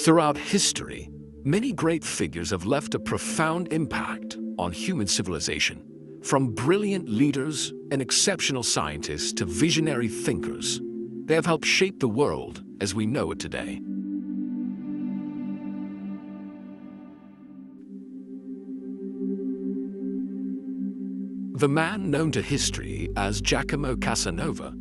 Throughout history, many great figures have left a profound impact on human civilization, from brilliant leaders and exceptional scientists to visionary thinkers. They have helped shape the world as we know it today. The man known to history as Giacomo Casanova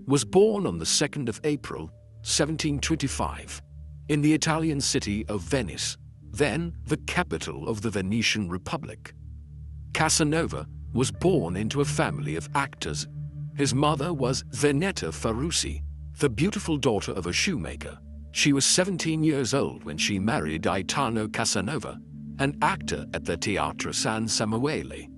was born on the 2nd of April, 1725, in the Italian city of Venice, then the capital of the Venetian Republic. Casanova was born into a family of actors. His mother was Zanetta Ferrucci, the beautiful daughter of a shoemaker. She was 17 years old when she married Gaetano Casanova, an actor at the Teatro San Samuele.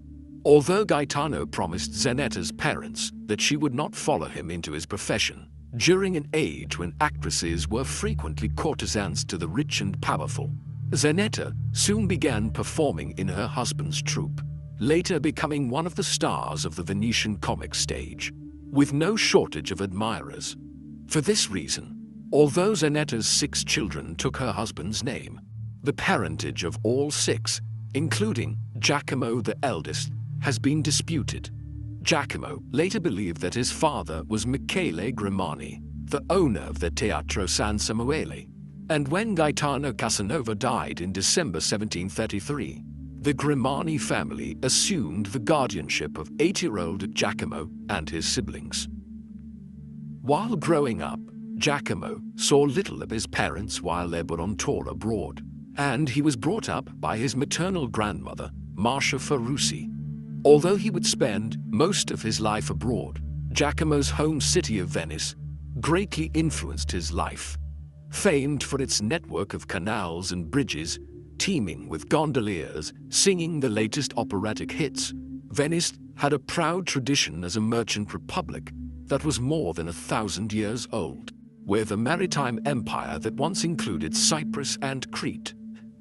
Although Gaetano promised Zanetta's parents that she would not follow him into his profession, during an age when actresses were frequently courtesans to the rich and powerful, Zanetta soon began performing in her husband's troupe, later becoming one of the stars of the Venetian comic stage, with no shortage of admirers. For this reason, although Zanetta's 6 children took her husband's name, the parentage of all 6, including Giacomo the eldest, has been disputed. Giacomo later believed that his father was Michele Grimani, the owner of the Teatro San Samuele, and when Gaetano Casanova died in December 1733, the Grimani family assumed the guardianship of 8-year-old Giacomo and his siblings. While growing up, Giacomo saw little of his parents while they were on tour abroad, and he was brought up by his maternal grandmother, Marcia Ferrucci. Although he would spend most of his life abroad, Giacomo's home city of Venice greatly influenced his life. Famed for its network of canals and bridges, teeming with gondoliers singing the latest operatic hits, Venice had a proud tradition as a merchant republic that was more than 1,000 years old, with a maritime empire that once included Cyprus and Crete.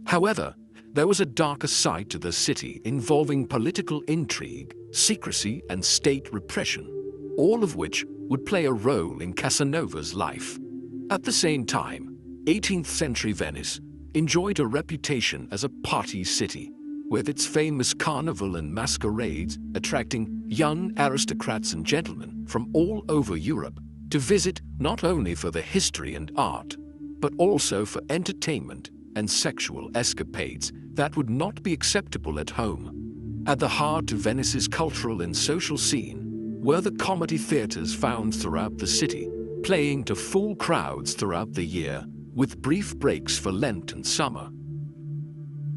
However, there was a darker side to the city involving political intrigue, secrecy, and state repression, all of which would play a role in Casanova's life. At the same time, 18th-century Venice enjoyed a reputation as a party city, with its famous carnival and masquerades attracting young aristocrats and gentlemen from all over Europe to visit not only for the history and art, but also for entertainment and sexual escapades that would not be acceptable at home. At the heart of Venice's cultural and social scene were the comedy theaters found throughout the city, playing to full crowds throughout the year, with brief breaks for Lent and summer.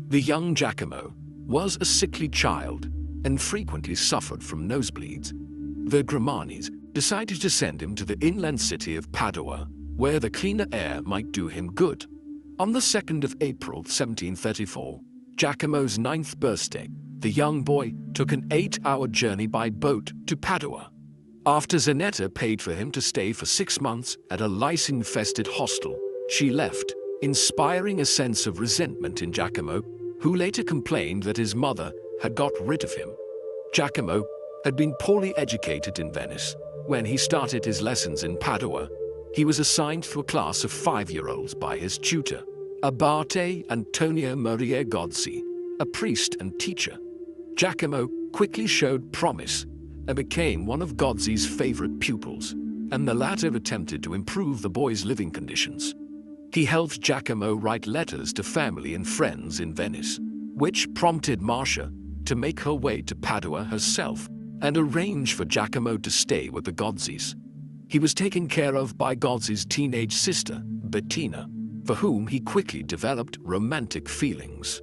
The young Giacomo was a sickly child and frequently suffered from nosebleeds. The Grimanis decided to send him to the inland city of Padua, where the cleaner air might do him good. On the 2nd of April 1734, Giacomo's 9th birthday, the young boy took an 8-hour journey by boat to Padua. After Zanetta paid for him to stay for 6 months at a lice-infested hostel, she left, inspiring a sense of resentment in Giacomo, who later complained that his mother had got rid of him. Giacomo had been poorly educated in Venice. When he started his lessons in Padua, he was assigned to a class of 5-year-olds by his tutor, Abate Antonio Maria Gozzi, a priest and teacher. Giacomo quickly showed promise and became one of Gozzi's favorite pupils, and the latter attempted to improve the boy's living conditions. He helped Giacomo write letters to family and friends in Venice, which prompted Marcia to make her way to Padua herself and arrange for Giacomo to stay with the Gozzis. He was taken care of by Gozzi's teenage sister, Bettina, for whom he quickly developed romantic feelings.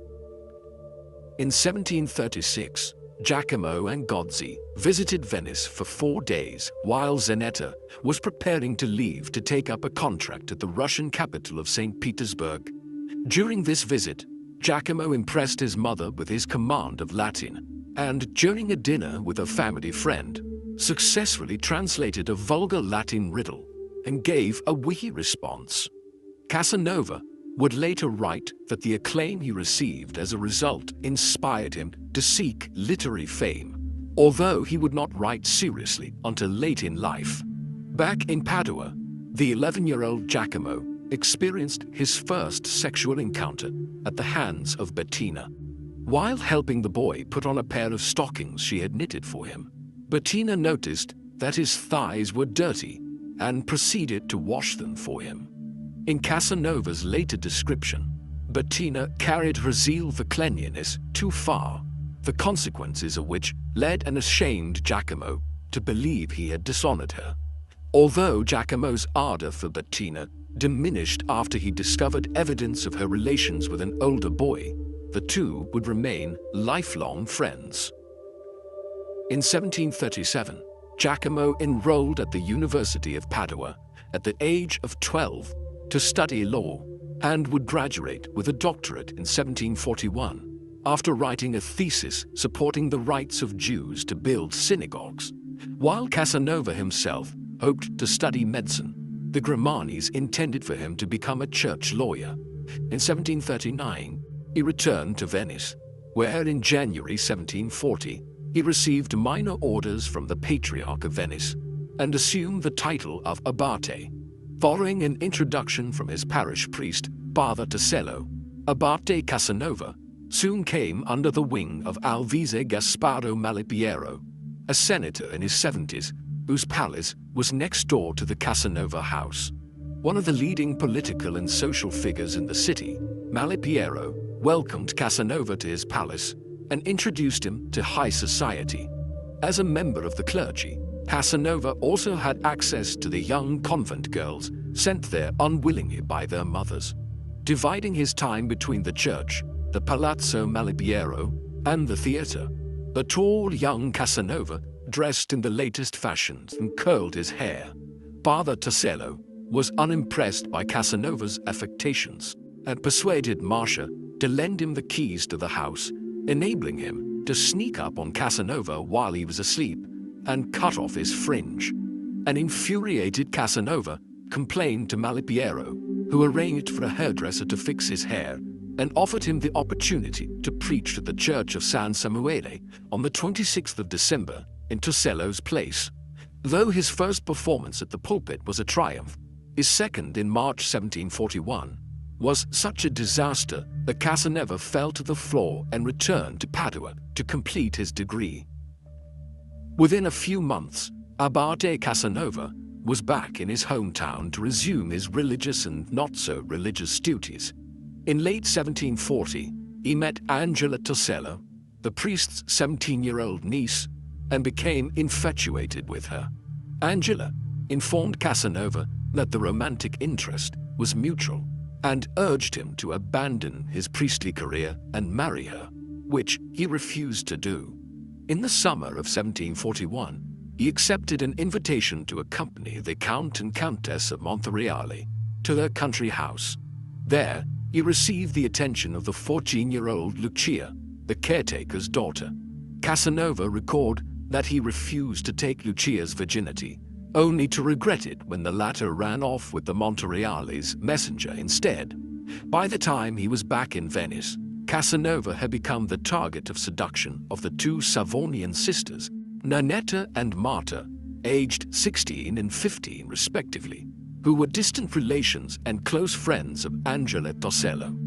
In 1736, Giacomo and Gozzi visited Venice for 4 days while Zanetta was preparing to leave to take up a contract at the Russian capital of St. Petersburg. During this visit, Giacomo impressed his mother with his command of Latin, and during a dinner with a family friend, successfully translated a vulgar Latin riddle and gave a witty response. Casanova would later write that the acclaim he received as a result inspired him to seek literary fame, although he would not write seriously until late in life. Back in Padua, the 11-year-old Giacomo experienced his first sexual encounter at the hands of Bettina. While helping the boy put on a pair of stockings she had knitted for him, Bettina noticed that his thighs were dirty and proceeded to wash them for him. In Casanova's later description, Bettina carried her zeal for cleanliness too far, the consequences of which led an ashamed Giacomo to believe he had dishonored her. Although Giacomo's ardor for Bettina diminished after he discovered evidence of her relations with an older boy, the two would remain lifelong friends. In 1737, Giacomo enrolled at the University of Padua at the age of 12 to study law and would graduate with a doctorate in 1741 after writing a thesis supporting the rights of Jews to build synagogues. While Casanova himself hoped to study medicine, the Gramanis intended for him to become a church lawyer. In 1739, he returned to Venice, where in January 1740, he received minor orders from the Patriarch of Venice and assumed the title of Abate. Following an introduction from his parish priest, Father Tosello, Abate Casanova soon came under the wing of Alvise Gasparo Malipiero, a senator in his 70s, whose palace was next door to the Casanova house. One of the leading political and social figures in the city, Malipiero welcomed Casanova to his palace and introduced him to high society. As a member of the clergy, Casanova also had access to the young convent girls sent there unwillingly by their mothers. Dividing his time between the church, the Palazzo Malipiero, and the theater, the tall young Casanova dressed in the latest fashions and curled his hair. Father Tosello was unimpressed by Casanova's affectations and persuaded Marcia to lend him the keys to the house, enabling him to sneak up on Casanova while he was asleep and cut off his fringe. An infuriated Casanova complained to Malipiero, who arranged for a hairdresser to fix his hair and offered him the opportunity to preach at the church of San Samuele on the 26th of December in Tosello's place. Though his first performance at the pulpit was a triumph, his second in March 1741 was such a disaster that Casanova fell to the floor and returned to Padua to complete his degree. Within a few months, Abate Casanova was back in his hometown to resume his religious and not-so-religious duties. In late 1740, he met Angela Tosello, the priest's 17-year-old niece, and became infatuated with her. Angela informed Casanova that the romantic interest was mutual and urged him to abandon his priestly career and marry her, which he refused to do. In the summer of 1741, he accepted an invitation to accompany the Count and Countess of Montereale to their country house. There, he received the attention of the 14-year-old Lucia, the caretaker's daughter. Casanova recalled that he refused to take Lucia's virginity, only to regret it when the latter ran off with the Montereale's messenger instead. By the time he was back in Venice, Casanova had become the target of seduction of the two Savonian sisters, Nanetta and Marta, aged 16 and 15 respectively, who were distant relations and close friends of Angela Tosello.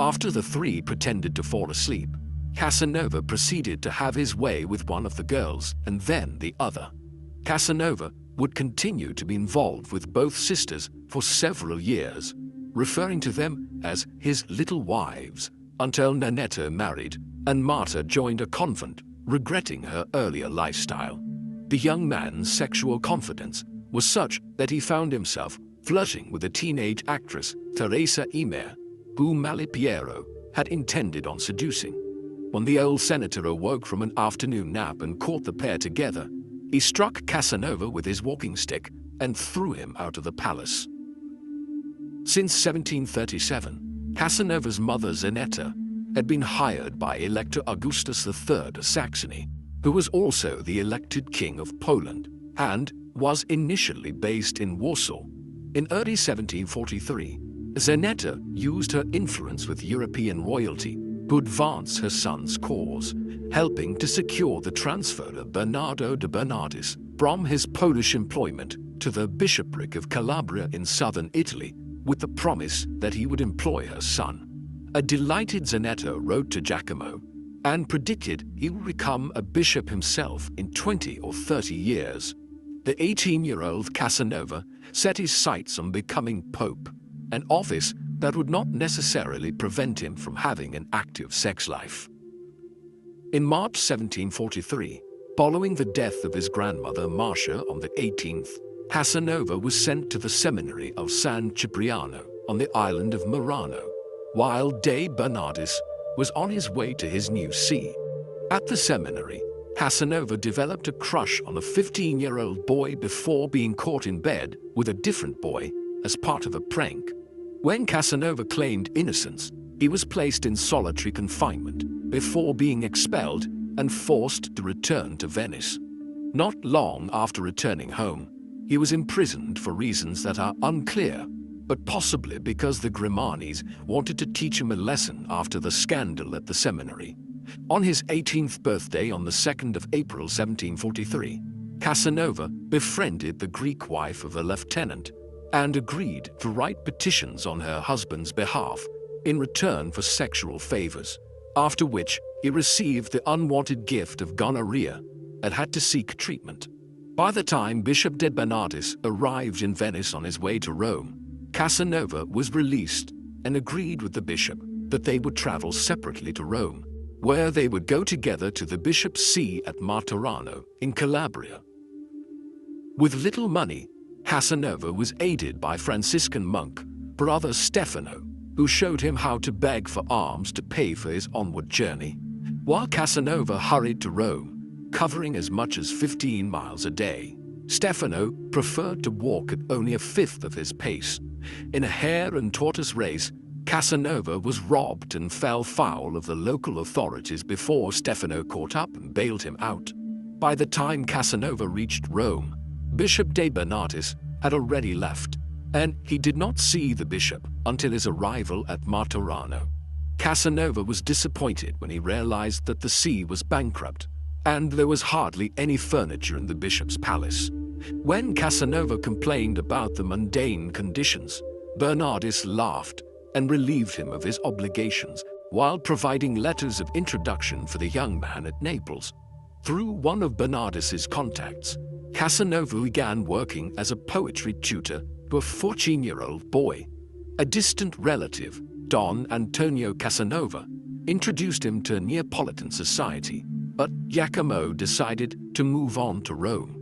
After the three pretended to fall asleep, Casanova proceeded to have his way with one of the girls and then the other. Casanova would continue to be involved with both sisters for several years, referring to them as his little wives, until Nanetta married and Marta joined a convent, regretting her earlier lifestyle. The young man's sexual confidence was such that he found himself flirting with a teenage actress, Teresa Imer, whom Malipiero had intended on seducing. When the old senator awoke from an afternoon nap and caught the pair together, he struck Casanova with his walking stick and threw him out of the palace. Since 1737, Casanova's mother Zanetta had been hired by Elector Augustus III of Saxony, who was also the elected king of Poland and was initially based in Warsaw. In early 1743, Zanetta used her influence with European royalty to advance her son's cause, helping to secure the transfer of Bernardo de Bernardis from his Polish employment to the bishopric of Calabria in southern Italy, with the promise that he would employ her son. A delighted Zanetto wrote to Giacomo and predicted he would become a bishop himself in 20 or 30 years. The 18-year-old Casanova set his sights on becoming pope, an office that would not necessarily prevent him from having an active sex life. In March 1743, following the death of his grandmother Marcia on the 18th, Casanova was sent to the seminary of San Cipriano on the island of Murano, while De Bernardis was on his way to his new see. At the seminary, Casanova developed a crush on a 15-year-old boy before being caught in bed with a different boy as part of a prank. When Casanova claimed innocence, he was placed in solitary confinement before being expelled and forced to return to Venice. Not long after returning home, he was imprisoned for reasons that are unclear, but possibly because the Grimanis wanted to teach him a lesson after the scandal at the seminary. On his 18th birthday on the 2nd of April 1743, Casanova befriended the Greek wife of a lieutenant and agreed to write petitions on her husband's behalf in return for sexual favors, after which he received the unwanted gift of gonorrhea and had to seek treatment. By the time Bishop de Bernardis arrived in Venice on his way to Rome, Casanova was released and agreed with the bishop that they would travel separately to Rome, where they would go together to the bishop's see at Martorano in Calabria. With little money, Casanova was aided by Franciscan monk Brother Stefano, who showed him how to beg for alms to pay for his onward journey. While Casanova hurried to Rome, covering as much as 15 miles a day, Stefano preferred to walk at only a fifth of his pace. In a hare and tortoise race, Casanova was robbed and fell foul of the local authorities before Stefano caught up and bailed him out. By the time Casanova reached Rome, Bishop de Bernardis had already left, and he did not see the bishop until his arrival at Martorano. Casanova was disappointed when he realized that the see was bankrupt, and there was hardly any furniture in the bishop's palace. When Casanova complained about the mundane conditions, Bernardis laughed and relieved him of his obligations while providing letters of introduction for the young man at Naples. Through one of Bernardis's contacts, Casanova began working as a poetry tutor to a 14-year-old boy. A distant relative, Don Antonio Casanova, introduced him to Neapolitan society, but Giacomo decided to move on to Rome.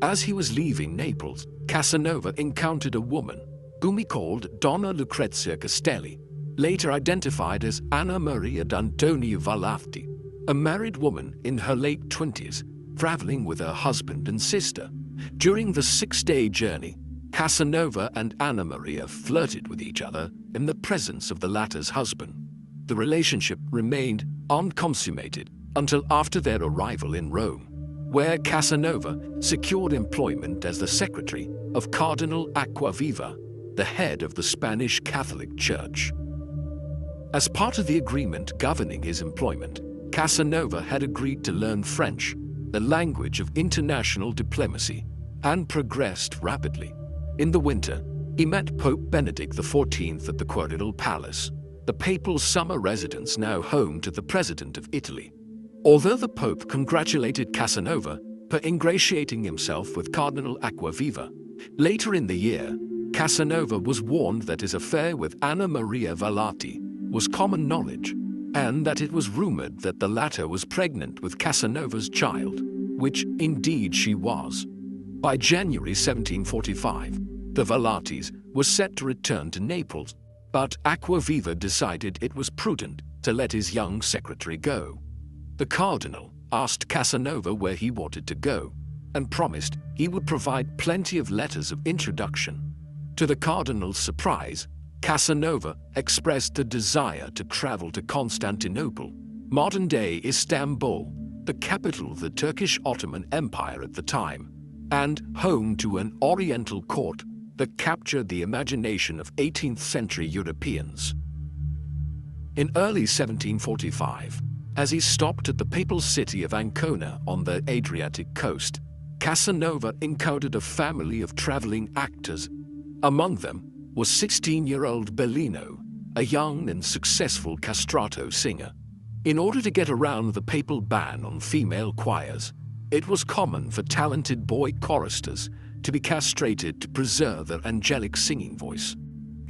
As he was leaving Naples, Casanova encountered a woman, whom he called Donna Lucrezia Castelli, later identified as Anna Maria d'Antonio Valafti, a married woman in her late 20s, traveling with her husband and sister. During the 6-day journey, Casanova and Anna Maria flirted with each other in the presence of the latter's husband. The relationship remained unconsummated until after their arrival in Rome, where Casanova secured employment as the secretary of Cardinal Acquaviva, the head of the Spanish Catholic Church. As part of the agreement governing his employment, Casanova had agreed to learn French, the language of international diplomacy, and progressed rapidly. In the winter, he met Pope Benedict XIV at the Quirinal Palace, the papal summer residence now home to the President of Italy. Although the Pope congratulated Casanova for ingratiating himself with Cardinal Acquaviva, later in the year, Casanova was warned that his affair with Anna Maria Valafti was common knowledge, and that it was rumored that the latter was pregnant with Casanova's child, which indeed she was. By January 1745, the Valaftis were set to return to Naples, but Acquaviva decided it was prudent to let his young secretary go. The cardinal asked Casanova where he wanted to go, and promised he would provide plenty of letters of introduction. To the cardinal's surprise, Casanova expressed a desire to travel to Constantinople, modern-day Istanbul, the capital of the Turkish Ottoman Empire at the time, and home to an Oriental court that captured the imagination of 18th-century Europeans. In early 1745, as he stopped at the papal city of Ancona on the Adriatic coast, Casanova encountered a family of traveling actors. Among them was 16-year-old Bellino, a young and successful castrato singer. In order to get around the papal ban on female choirs, it was common for talented boy choristers to be castrated to preserve their angelic singing voice.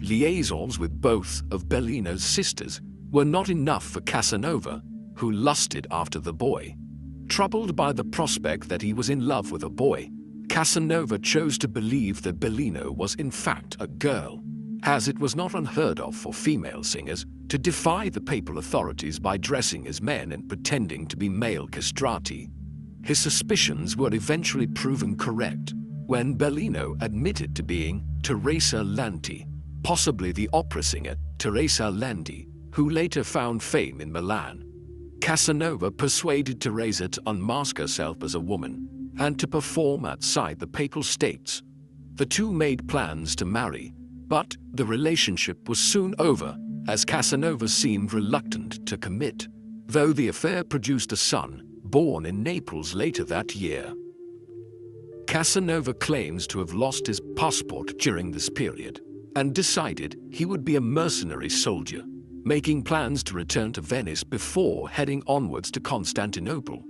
Liaisons with both of Bellino's sisters were not enough for Casanova, who lusted after the boy. Troubled by the prospect that he was in love with a boy, Casanova chose to believe that Bellino was in fact a girl, as it was not unheard of for female singers to defy the papal authorities by dressing as men and pretending to be male castrati. His suspicions were eventually proven correct when Bellino admitted to being Teresa Lanti, possibly the opera singer Teresa Landi, who later found fame in Milan. Casanova persuaded Teresa to unmask herself as a woman and to perform outside the Papal States. The two made plans to marry, but the relationship was soon over as Casanova seemed reluctant to commit, though the affair produced a son, born in Naples later that year. Casanova claims to have lost his passport during this period and decided he would be a mercenary soldier, making plans to return to Venice before heading onwards to Constantinople.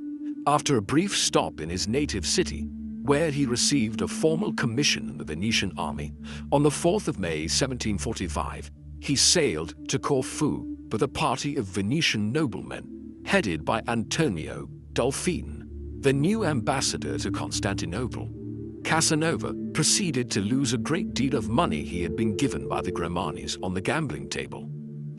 After a brief stop in his native city, where he received a formal commission in the Venetian army, on the 4th of May 1745, he sailed to Corfu with a party of Venetian noblemen, headed by Antonio Dolfin, the new ambassador to Constantinople. Casanova proceeded to lose a great deal of money he had been given by the Grimmanis on the gambling table.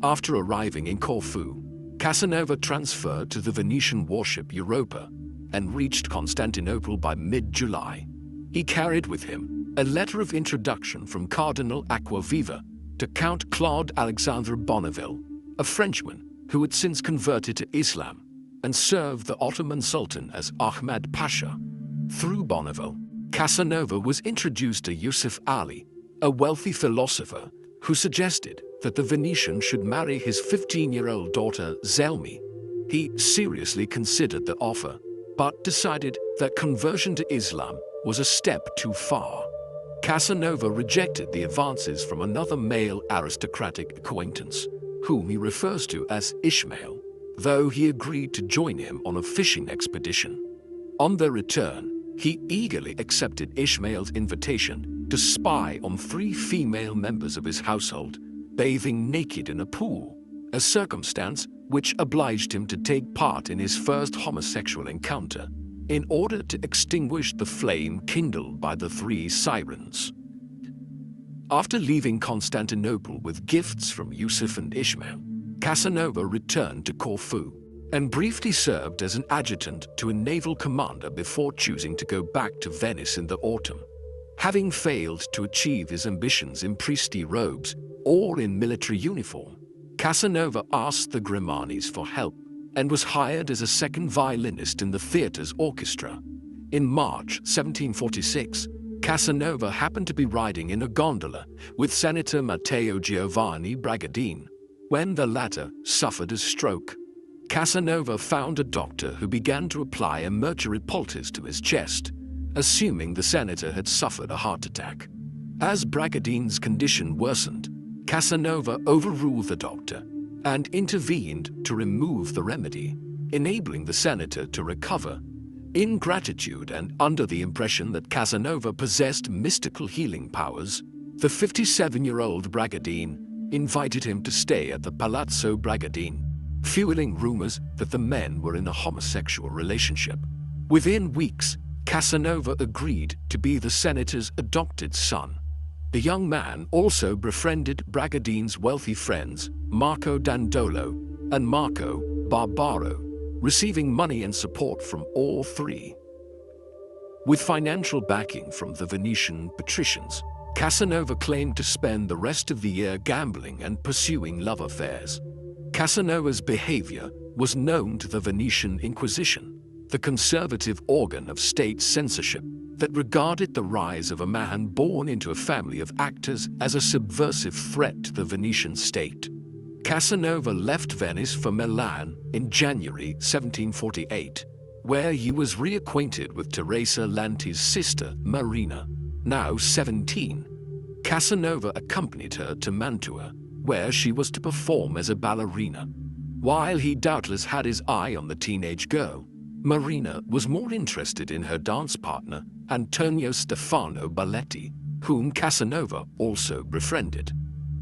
After arriving in Corfu, Casanova transferred to the Venetian warship Europa and reached Constantinople by mid-July. He carried with him a letter of introduction from Cardinal Acquaviva to Count Claude Alexandre Bonneville, a Frenchman who had since converted to Islam and served the Ottoman Sultan as Ahmad Pasha. Through Bonneville, Casanova was introduced to Yusuf Ali, a wealthy philosopher who suggested that the Venetian should marry his 15-year-old daughter Zelmi. He seriously considered the offer, but decided that conversion to Islam was a step too far. Casanova rejected the advances from another male aristocratic acquaintance, whom he refers to as Ishmael, though he agreed to join him on a fishing expedition. On their return, he eagerly accepted Ishmael's invitation to spy on 3 female members of his household, bathing naked in a pool, a circumstance which obliged him to take part in his first homosexual encounter, in order to extinguish the flame kindled by the 3 sirens. After leaving Constantinople with gifts from Yusuf and Ishmael, Casanova returned to Corfu and briefly served as an adjutant to a naval commander before choosing to go back to Venice in the autumn. Having failed to achieve his ambitions in priestly robes or in military uniform, Casanova asked the Grimmanis for help and was hired as a second violinist in the theater's orchestra. In March 1746, Casanova happened to be riding in a gondola with Senator Matteo Giovanni Bragadin when the latter suffered a stroke. Casanova found a doctor who began to apply a mercury poultice to his chest, assuming the senator had suffered a heart attack. As Bragadin's condition worsened, Casanova overruled the doctor and intervened to remove the remedy, enabling the senator to recover. In gratitude and under the impression that Casanova possessed mystical healing powers, the 57-year-old Bragadin invited him to stay at the Palazzo Bragadin, fueling rumors that the men were in a homosexual relationship. Within weeks, Casanova agreed to be the senator's adopted son. The young man also befriended Bragadin's wealthy friends, Marco Dandolo and Marco Barbaro, receiving money and support from all 3. With financial backing from the Venetian patricians, Casanova claimed to spend the rest of the year gambling and pursuing love affairs. Casanova's behavior was known to the Venetian Inquisition, the conservative organ of state censorship that regarded the rise of a man born into a family of actors as a subversive threat to the Venetian state. Casanova left Venice for Milan in January 1748, where he was reacquainted with Teresa Lanti's sister, Marina, now 17. Casanova accompanied her to Mantua, where she was to perform as a ballerina. While he doubtless had his eye on the teenage girl, Marina was more interested in her dance partner, Antonio Stefano Balletti, whom Casanova also befriended.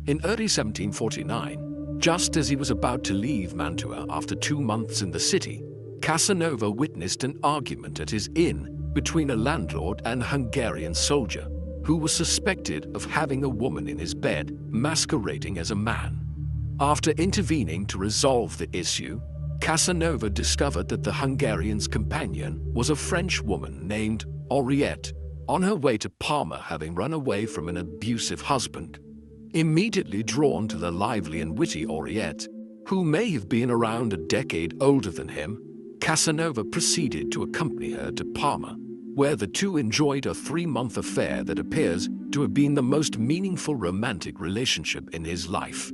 In early 1749, just as he was about to leave Mantua after 2 months in the city, Casanova witnessed an argument at his inn between a landlord and a Hungarian soldier, who was suspected of having a woman in his bed masquerading as a man. After intervening to resolve the issue, Casanova discovered that the Hungarian's companion was a French woman named Henriette, on her way to Parma, having run away from an abusive husband. Immediately drawn to the lively and witty Henriette, who may have been around a decade older than him, Casanova proceeded to accompany her to Parma, where the two enjoyed a 3-month affair that appears to have been the most meaningful romantic relationship in his life.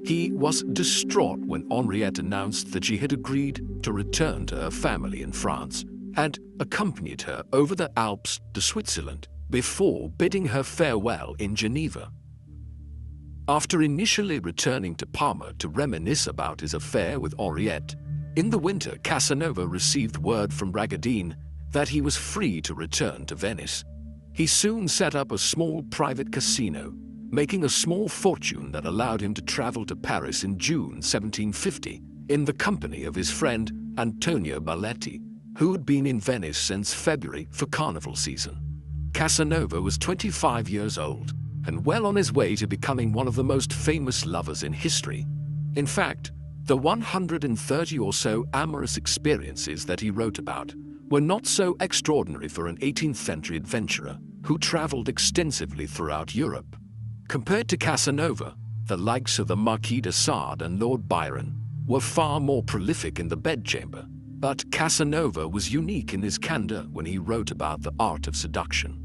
He was distraught when Henriette announced that she had agreed to return to her family in France and accompanied her over the Alps to Switzerland before bidding her farewell in Geneva. After initially returning to Parma to reminisce about his affair with Henriette, in the winter Casanova received word from Bragadin that he was free to return to Venice. He soon set up a small private casino, making a small fortune that allowed him to travel to Paris in June 1750 in the company of his friend Antonio Balletti, who had been in Venice since February for carnival season. Casanova was 25 years old and well on his way to becoming one of the most famous lovers in history. In fact, the 130 or so amorous experiences that he wrote about were not so extraordinary for an 18th-century adventurer who traveled extensively throughout Europe. Compared to Casanova, the likes of the Marquis de Sade and Lord Byron were far more prolific in the bedchamber, but Casanova was unique in his candor when he wrote about the art of seduction.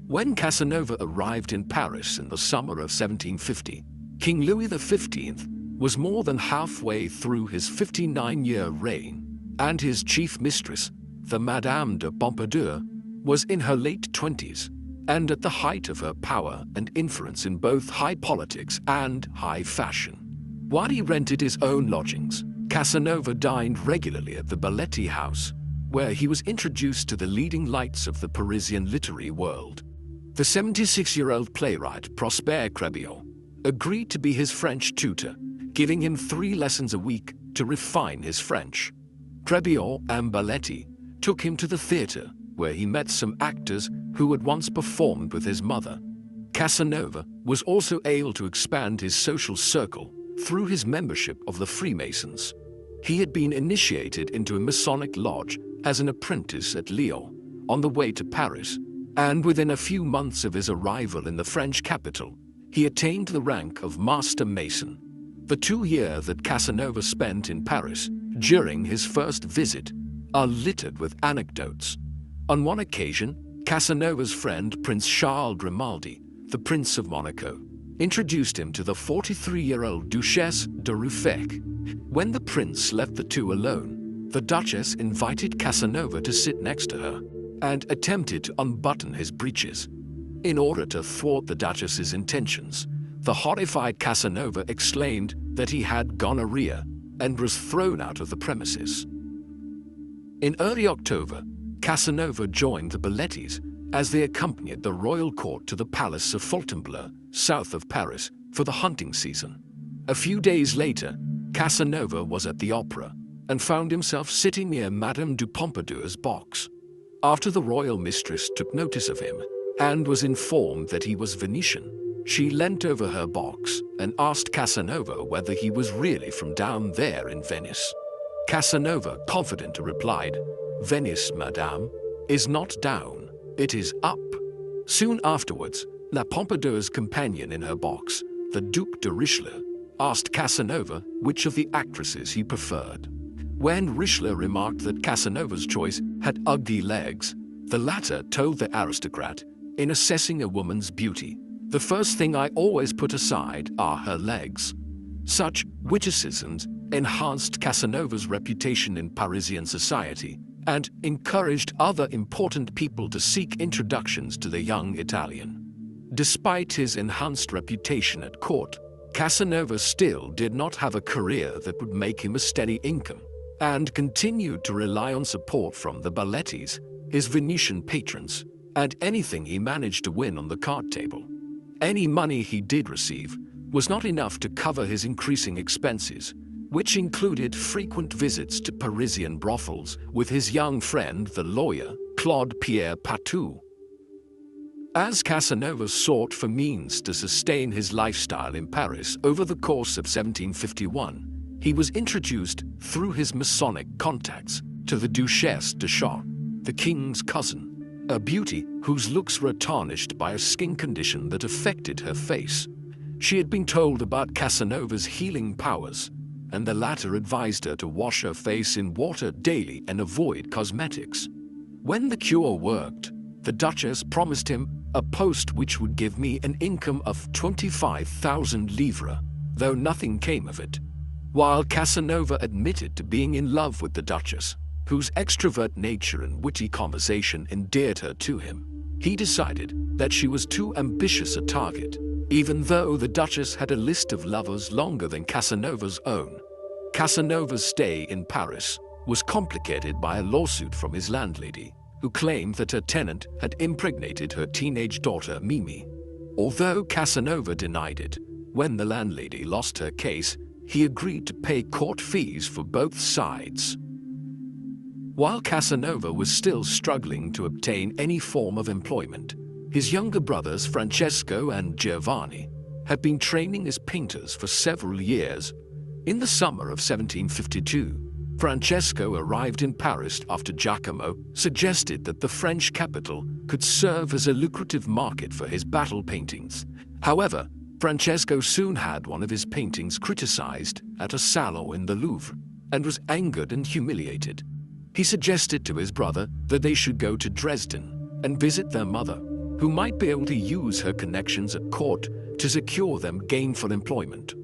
When Casanova arrived in Paris in the summer of 1750, King Louis XV was more than halfway through his 59-year reign, and his chief mistress, the Madame de Pompadour, was in her late 20s and at the height of her power and influence in both high politics and high fashion. While he rented his own lodgings, Casanova dined regularly at the Balletti house, where he was introduced to the leading lights of the Parisian literary world. The 76-year-old playwright Prosper Crébillon agreed to be his French tutor, giving him 3 lessons a week to refine his French. Crébillon and Balletti took him to the theater, where he met some actors who had once performed with his mother. Casanova was also able to expand his social circle through his membership of the Freemasons. He had been initiated into a Masonic lodge as an apprentice at Lyon on the way to Paris, and within a few months of his arrival in the French capital, he attained the rank of Master Mason. The 2 years that Casanova spent in Paris during his first visit are littered with anecdotes. On one occasion, Casanova's friend Prince Charles Grimaldi, the Prince of Monaco, introduced him to the 43-year-old Duchesse de Ruffec. When the prince left the two alone, the Duchess invited Casanova to sit next to her and attempted to unbutton his breeches. In order to thwart the Duchess's intentions, the horrified Casanova exclaimed that he had gonorrhea and was thrown out of the premises. In early October, Casanova joined the Ballettis as they accompanied the royal court to the palace of Fontainebleau, south of Paris, for the hunting season. A few days later, Casanova was at the opera and found himself sitting near Madame du Pompadour's box. After the royal mistress took notice of him and was informed that he was Venetian, she leant over her box and asked Casanova whether he was really from down there in Venice. Casanova, confident, replied, "Venice, madame, is not down, it is up." Soon afterwards, La Pompadour's companion in her box, the Duc de Richelieu, asked Casanova which of the actresses he preferred. When Richelieu remarked that Casanova's choice had ugly legs, the latter told the aristocrat, "In assessing a woman's beauty, the first thing I always put aside are her legs." Such witticisms enhanced Casanova's reputation in Parisian society and encouraged other important people to seek introductions to the young Italian. Despite his enhanced reputation at court, Casanova still did not have a career that would make him a steady income, and continued to rely on support from the Ballettis, his Venetian patrons, and anything he managed to win on the card table. Any money he did receive was not enough to cover his increasing expenses, which included frequent visits to Parisian brothels with his young friend, the lawyer Claude Pierre Patou. As Casanova sought for means to sustain his lifestyle in Paris over the course of 1751, he was introduced through his Masonic contacts to the Duchesse de Chartres, the king's cousin, a beauty whose looks were tarnished by a skin condition that affected her face. She had been told about Casanova's healing powers, and the latter advised her to wash her face in water daily and avoid cosmetics. When the cure worked, the Duchess promised him a post which would give me an income of 25,000 livres, though nothing came of it. While Casanova admitted to being in love with the Duchess, whose extrovert nature and witty conversation endeared her to him, he decided that she was too ambitious a target, even though the Duchess had a list of lovers longer than Casanova's own. Casanova's stay in Paris was complicated by a lawsuit from his landlady, who claimed that her tenant had impregnated her teenage daughter Mimi. Although Casanova denied it, when the landlady lost her case, he agreed to pay court fees for both sides. While Casanova was still struggling to obtain any form of employment, his younger brothers Francesco and Giovanni had been training as painters for several years. In the summer of 1752, Francesco arrived in Paris after Giacomo suggested that the French capital could serve as a lucrative market for his battle paintings. However, Francesco soon had one of his paintings criticized at a salon in the Louvre and was angered and humiliated. He suggested to his brother that they should go to Dresden and visit their mother, who might be able to use her connections at court to secure them gainful employment.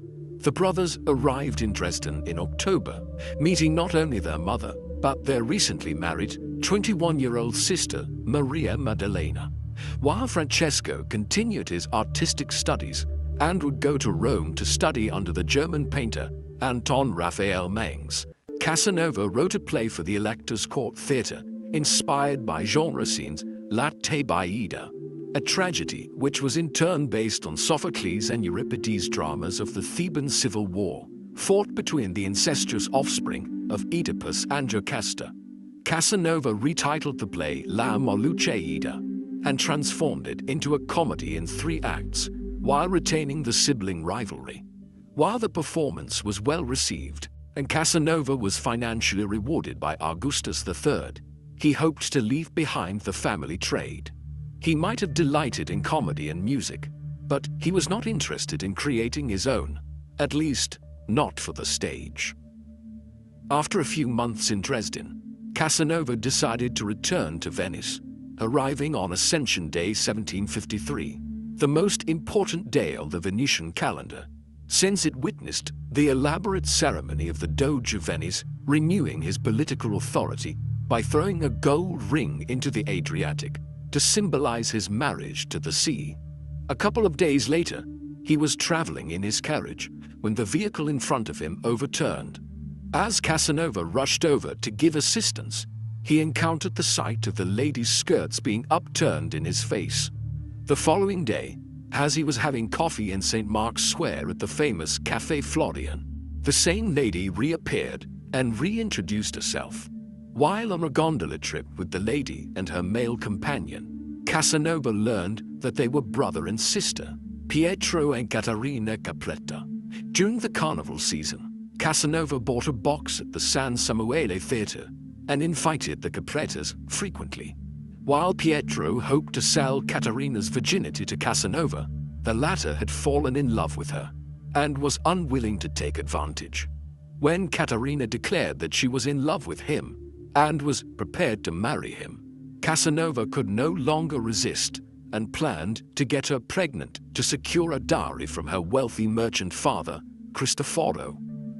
The brothers arrived in Dresden in October, meeting not only their mother, but their recently married 21-year-old sister, Maria Maddalena, while Francesco continued his artistic studies and would go to Rome to study under the German painter Anton Raphael Mengs. Casanova wrote a play for the Elector's Court Theatre, inspired by Jean Racine's La Thébaïde, a tragedy which was in turn based on Sophocles and Euripides' dramas of the Theban civil war, fought between the incestuous offspring of Oedipus and Jocasta. Casanova retitled the play La Molucceide and transformed it into a comedy in 3 acts, while retaining the sibling rivalry. While the performance was well received, and Casanova was financially rewarded by Augustus III, he hoped to leave behind the family trade. He might have delighted in comedy and music, but he was not interested in creating his own, at least not for the stage. After a few months in Dresden, Casanova decided to return to Venice, arriving on Ascension Day 1753, the most important day of the Venetian calendar, since it witnessed the elaborate ceremony of the Doge of Venice renewing his political authority by throwing a gold ring into the Adriatic to symbolize his marriage to the sea. A couple of days later, he was traveling in his carriage when the vehicle in front of him overturned. As Casanova rushed over to give assistance, he encountered the sight of the lady's skirts being upturned in his face. The following day, as he was having coffee in St. Mark's Square at the famous Café Florian, the same lady reappeared and reintroduced herself. While on a gondola trip with the lady and her male companion, Casanova learned that they were brother and sister, Pietro and Caterina Capretta. During the carnival season, Casanova bought a box at the San Samuele Theatre and invited the Caprettas frequently. While Pietro hoped to sell Caterina's virginity to Casanova, the latter had fallen in love with her and was unwilling to take advantage. When Caterina declared that she was in love with him and was prepared to marry him, Casanova could no longer resist and planned to get her pregnant to secure a dowry from her wealthy merchant father, Cristoforo.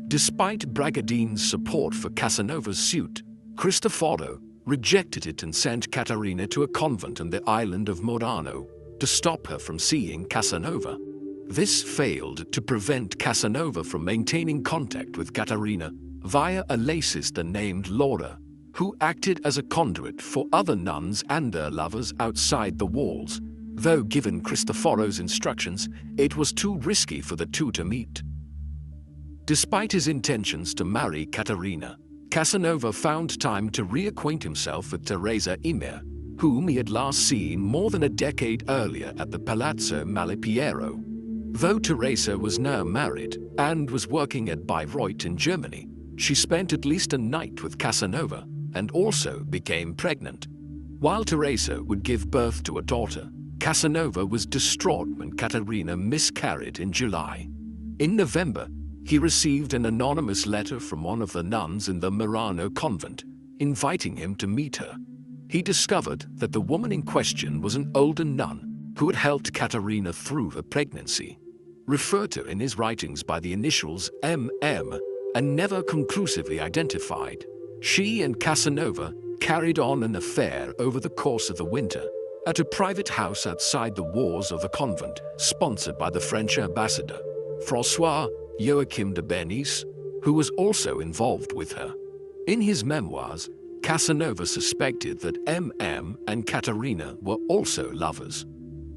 Despite Bragadine's support for Casanova's suit, Cristoforo rejected it and sent Caterina to a convent on the island of Murano, to stop her from seeing Casanova. This failed to prevent Casanova from maintaining contact with Caterina via a lay sister named Laura, who acted as a conduit for other nuns and their lovers outside the walls, though given Cristoforo's instructions, it was too risky for the two to meet. Despite his intentions to marry Caterina, Casanova found time to reacquaint himself with Teresa Emir, whom he had last seen more than a decade earlier at the Palazzo Malipiero. Though Teresa was now married and was working at Bayreuth in Germany, she spent at least a night with Casanova and also became pregnant. While Teresa would give birth to a daughter, Casanova was distraught when Caterina miscarried in July. In November, he received an anonymous letter from one of the nuns in the Murano convent, inviting him to meet her. He discovered that the woman in question was an older nun who had helped Caterina through her pregnancy. Referred to in his writings by the initials MM and never conclusively identified, she and Casanova carried on an affair over the course of the winter at a private house outside the walls of the convent, sponsored by the French ambassador, François Joachim de Bernice, who was also involved with her. In his memoirs, Casanova suspected that MM and Caterina were also lovers.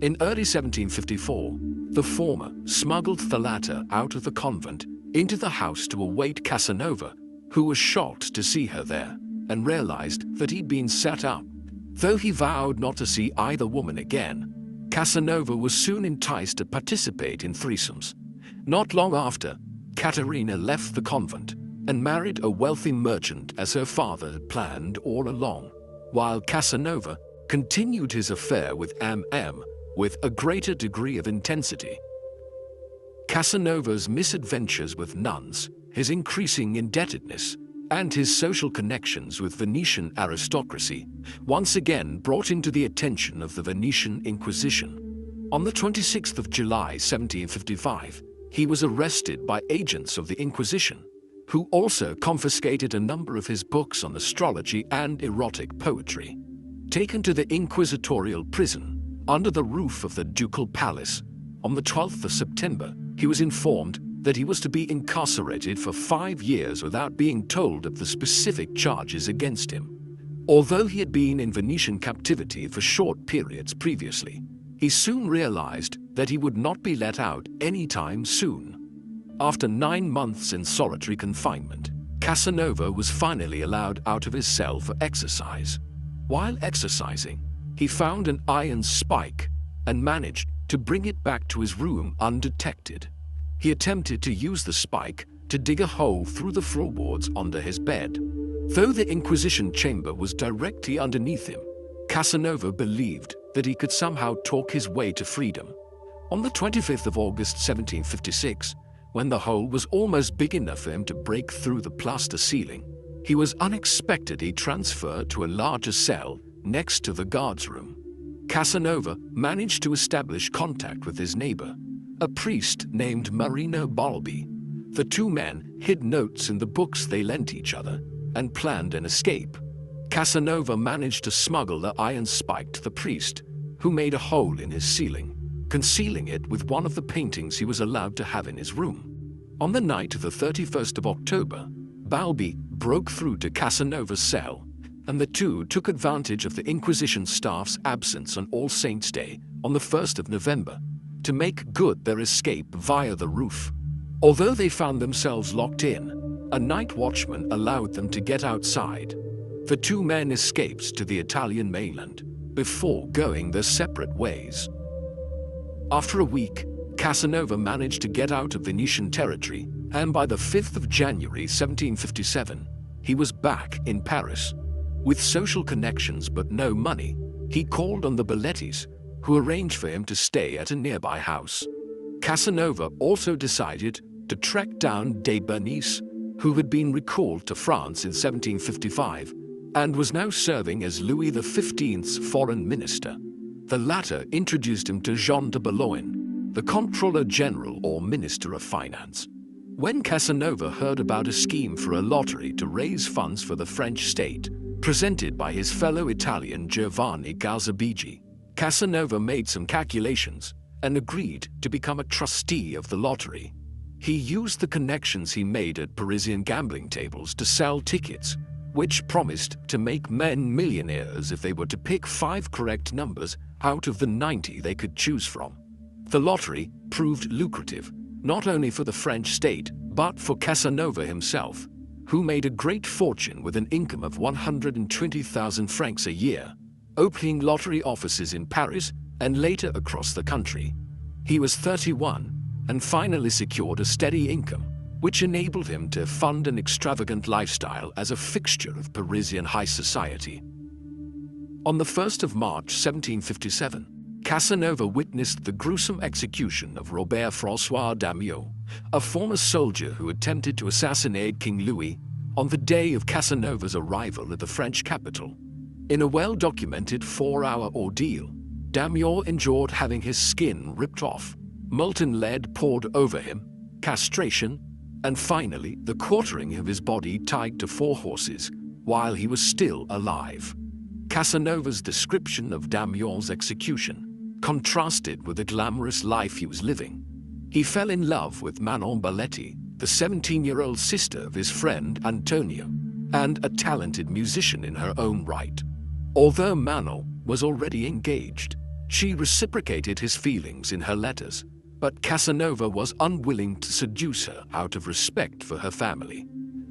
In early 1754, the former smuggled the latter out of the convent into the house to await Casanova, who was shocked to see her there and realized that he'd been set up. Though he vowed not to see either woman again, Casanova was soon enticed to participate in threesomes. Not long after, Caterina left the convent and married a wealthy merchant as her father had planned all along, while Casanova continued his affair with MM with a greater degree of intensity. Casanova's misadventures with nuns, his increasing indebtedness, and his social connections with Venetian aristocracy once again brought him to the attention of the Venetian Inquisition. On the 26th of July 1755, he was arrested by agents of the Inquisition, who also confiscated a number of his books on astrology and erotic poetry. Taken to the inquisitorial prison under the roof of the ducal palace, on the 12th of September, he was informed that he was to be incarcerated for 5 years without being told of the specific charges against him. Although he had been in Venetian captivity for short periods previously, he soon realized that he would not be let out anytime soon. After 9 months in solitary confinement, Casanova was finally allowed out of his cell for exercise. While exercising, he found an iron spike and managed to bring it back to his room undetected. He attempted to use the spike to dig a hole through the floorboards under his bed. Though the Inquisition chamber was directly underneath him, Casanova believed that he could somehow talk his way to freedom. On the 25th of August 1756, when the hole was almost big enough for him to break through the plaster ceiling, he was unexpectedly transferred to a larger cell next to the guard's room. Casanova managed to establish contact with his neighbor, a priest named Marino Balbi. The two men hid notes in the books they lent each other and planned an escape. Casanova managed to smuggle the iron spike to the priest, who made a hole in his ceiling, concealing it with one of the paintings he was allowed to have in his room. On the night of the 31st of October, Balbi broke through to Casanova's cell, and the two took advantage of the Inquisition staff's absence on All Saints' Day on the 1st of November to make good their escape via the roof. Although they found themselves locked in, a night watchman allowed them to get outside. The two men escaped to the Italian mainland before going their separate ways. After a week, Casanova managed to get out of Venetian territory, and by the 5th of January 1757, he was back in Paris. With social connections but no money, he called on the Bellettis, who arranged for him to stay at a nearby house. Casanova also decided to track down de Bernice, who had been recalled to France in 1755 and was now serving as Louis XV's foreign minister. The latter introduced him to Jean de Boulogne, the Comptroller General or Minister of Finance. When Casanova heard about a scheme for a lottery to raise funds for the French state, presented by his fellow Italian Giovanni Calzabigi, Casanova made some calculations and agreed to become a trustee of the lottery. He used the connections he made at Parisian gambling tables to sell tickets, which promised to make men millionaires if they were to pick 5 correct numbers out of the 90 they could choose from. The lottery proved lucrative, not only for the French state, but for Casanova himself, who made a great fortune with an income of 120,000 francs a year, opening lottery offices in Paris and later across the country. He was 31 and finally secured a steady income, which enabled him to fund an extravagant lifestyle as a fixture of Parisian high society. On the 1st of March 1757, Casanova witnessed the gruesome execution of Robert François Damiot, a former soldier who attempted to assassinate King Louis on the day of Casanova's arrival at the French capital. In a well-documented 4-hour ordeal, Damiot endured having his skin ripped off, molten lead poured over him, castration, and finally the quartering of his body tied to 4 horses while he was still alive. Casanova's description of Damiot's execution contrasted with the glamorous life he was living. He fell in love with Manon Balletti, the 17-year-old sister of his friend Antonio, and a talented musician in her own right. Although Manon was already engaged, she reciprocated his feelings in her letters, but Casanova was unwilling to seduce her out of respect for her family.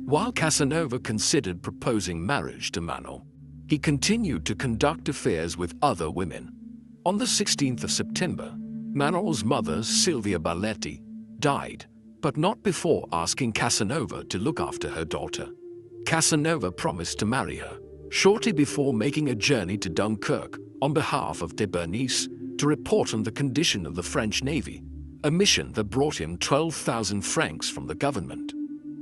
While Casanova considered proposing marriage to Manon, he continued to conduct affairs with other women. On the 16th of September, Manon's mother, Sylvia Balletti, died, but not before asking Casanova to look after her daughter. Casanova promised to marry her, shortly before making a journey to Dunkirk on behalf of de Bernice to report on the condition of the French Navy, a mission that brought him 12,000 francs from the government.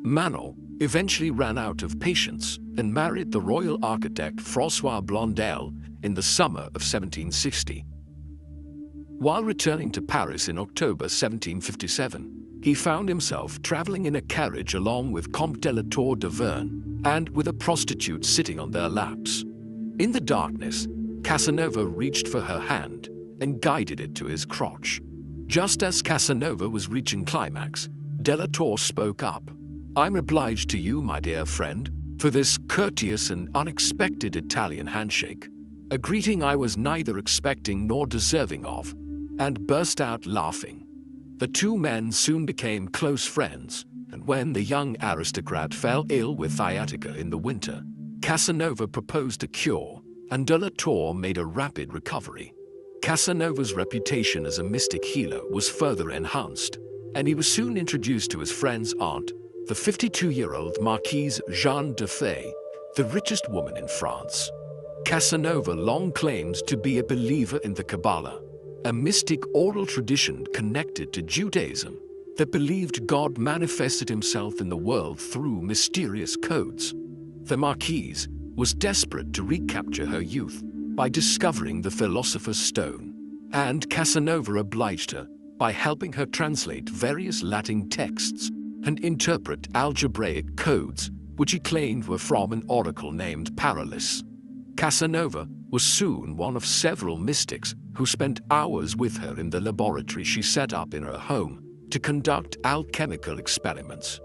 Manon eventually ran out of patience and married the royal architect François Blondel in the summer of 1760. While returning to Paris in October 1757, he found himself traveling in a carriage along with Comte de la Tour d'Auvergne and with a prostitute sitting on their laps. In the darkness, Casanova reached for her hand and guided it to his crotch. Just as Casanova was reaching climax, de la Tour spoke up. "I'm obliged to you, my dear friend, for this courteous and unexpected Italian handshake, a greeting I was neither expecting nor deserving of," and burst out laughing. The two men soon became close friends, and when the young aristocrat fell ill with sciatica in the winter, Casanova proposed a cure, and de la Tour made a rapid recovery. Casanova's reputation as a mystic healer was further enhanced, and he was soon introduced to his friend's aunt, the 52-year-old Marquise Jeanne de Fay, the richest woman in France. Casanova long claimed to be a believer in the Kabbalah, a mystic oral tradition connected to Judaism that believed God manifested himself in the world through mysterious codes. The Marquise was desperate to recapture her youth by discovering the Philosopher's Stone, and Casanova obliged her by helping her translate various Latin texts and interpret algebraic codes which he claimed were from an oracle named Paralis. Casanova was soon one of several mystics who spent hours with her in the laboratory she set up in her home to conduct alchemical experiments.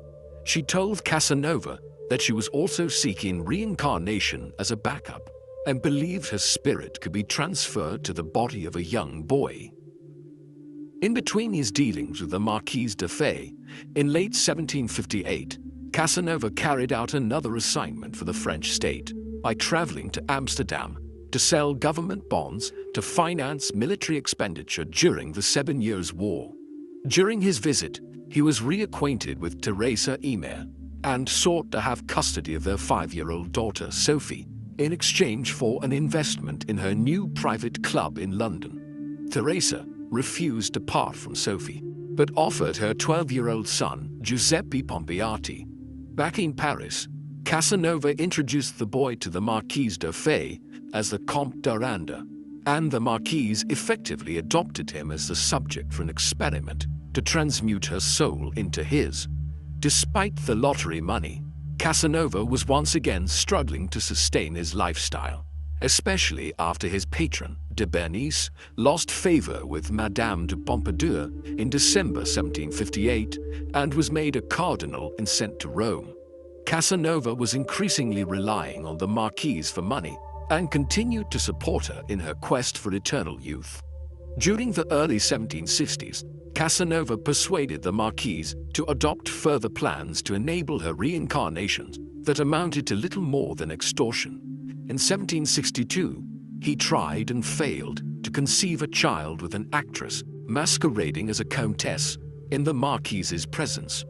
She told Casanova that she was also seeking reincarnation as a backup and believed her spirit could be transferred to the body of a young boy. In between his dealings with the Marquise de Fay, in late 1758, Casanova carried out another assignment for the French state by traveling to Amsterdam to sell government bonds to finance military expenditure during the 7 Years' War. During his visit, he was reacquainted with Teresa Emer and sought to have custody of their 5-year-old daughter, Sophie, in exchange for an investment in her new private club in London. Teresa refused to part from Sophie, but offered her 12-year-old son, Giuseppe Pompeati. Back in Paris, Casanova introduced the boy to the Marquise de Fay as the Comte d'Aranda, and the Marquise effectively adopted him as the subject for an experiment to transmute her soul into his. Despite the lottery money, Casanova was once again struggling to sustain his lifestyle. especially after his patron, de Bernice, lost favor with Madame de Pompadour in December 1758 and was made a cardinal and sent to Rome. Casanova was increasingly relying on the Marquise for money and continued to support her in her quest for eternal youth. During the early 1760s, Casanova persuaded the Marquise to adopt further plans to enable her reincarnations that amounted to little more than extortion. In 1762, he tried and failed to conceive a child with an actress masquerading as a countess in the Marquise's presence.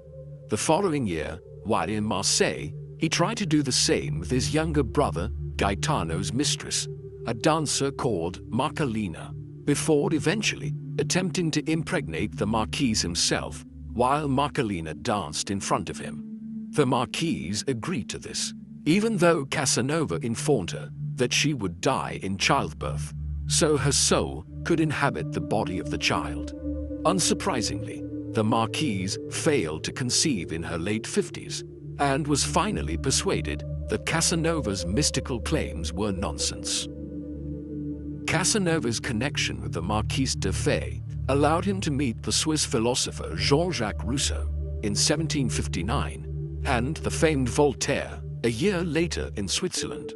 The following year, while in Marseille, he tried to do the same with his younger brother, Gaetano's mistress, a dancer called Marcellina, before eventually attempting to impregnate the Marquise himself while Marcellina danced in front of him. The Marquise agreed to this, even though Casanova informed her that she would die in childbirth, so her soul could inhabit the body of the child. Unsurprisingly, the Marquise failed to conceive in her late 50s and was finally persuaded that Casanova's mystical claims were nonsense. Casanova's connection with the Marquise de Fay allowed him to meet the Swiss philosopher Jean-Jacques Rousseau in 1759 and the famed Voltaire a year later in Switzerland.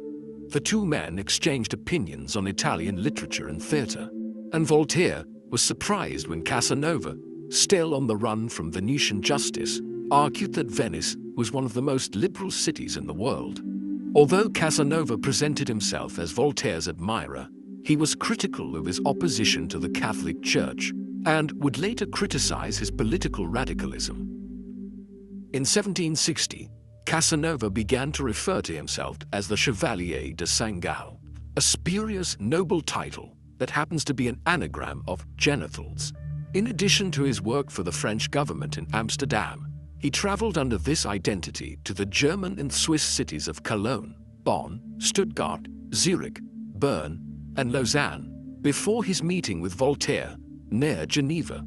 The two men exchanged opinions on Italian literature and theatre, and Voltaire was surprised when Casanova, still on the run from Venetian justice, argued that Venice was one of the most liberal cities in the world. Although Casanova presented himself as Voltaire's admirer, he was critical of his opposition to the Catholic Church and would later criticize his political radicalism. In 1760, Casanova began to refer to himself as the Chevalier de Saint-Gall, a spurious noble title that happens to be an anagram of genitals. In addition to his work for the French government in Amsterdam, he traveled under this identity to the German and Swiss cities of Cologne, Bonn, Stuttgart, Zurich, Bern, and Lausanne before his meeting with Voltaire near Geneva.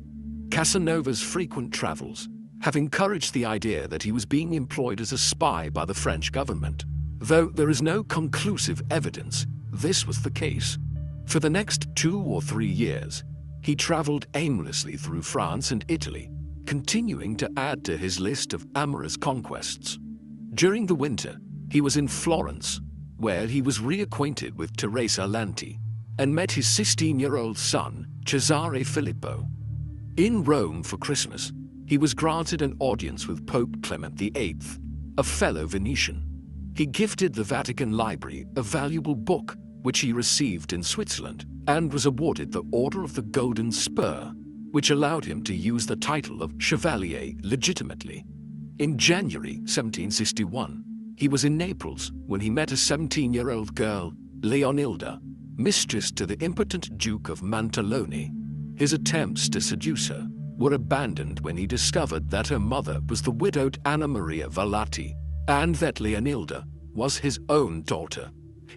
Casanova's frequent travels have encouraged the idea that he was being employed as a spy by the French government, though there is no conclusive evidence this was the case. For the next 2 or 3 years, he traveled aimlessly through France and Italy, continuing to add to his list of amorous conquests. During the winter, he was in Florence, where he was reacquainted with Teresa Lanti and met his 16-year-old son, Cesare Filippo. In Rome for Christmas, he was granted an audience with Pope Clement VIII, a fellow Venetian. He gifted the Vatican Library a valuable book, which he received in Switzerland, and was awarded the Order of the Golden Spur, which allowed him to use the title of Chevalier legitimately. In January 1761, he was in Naples when he met a 17-year-old girl, Leonilda, mistress to the impotent Duke of Mantalone. His attempts to seduce her were abandoned when he discovered that her mother was the widowed Anna Maria Valati, and that Leonilda was his own daughter.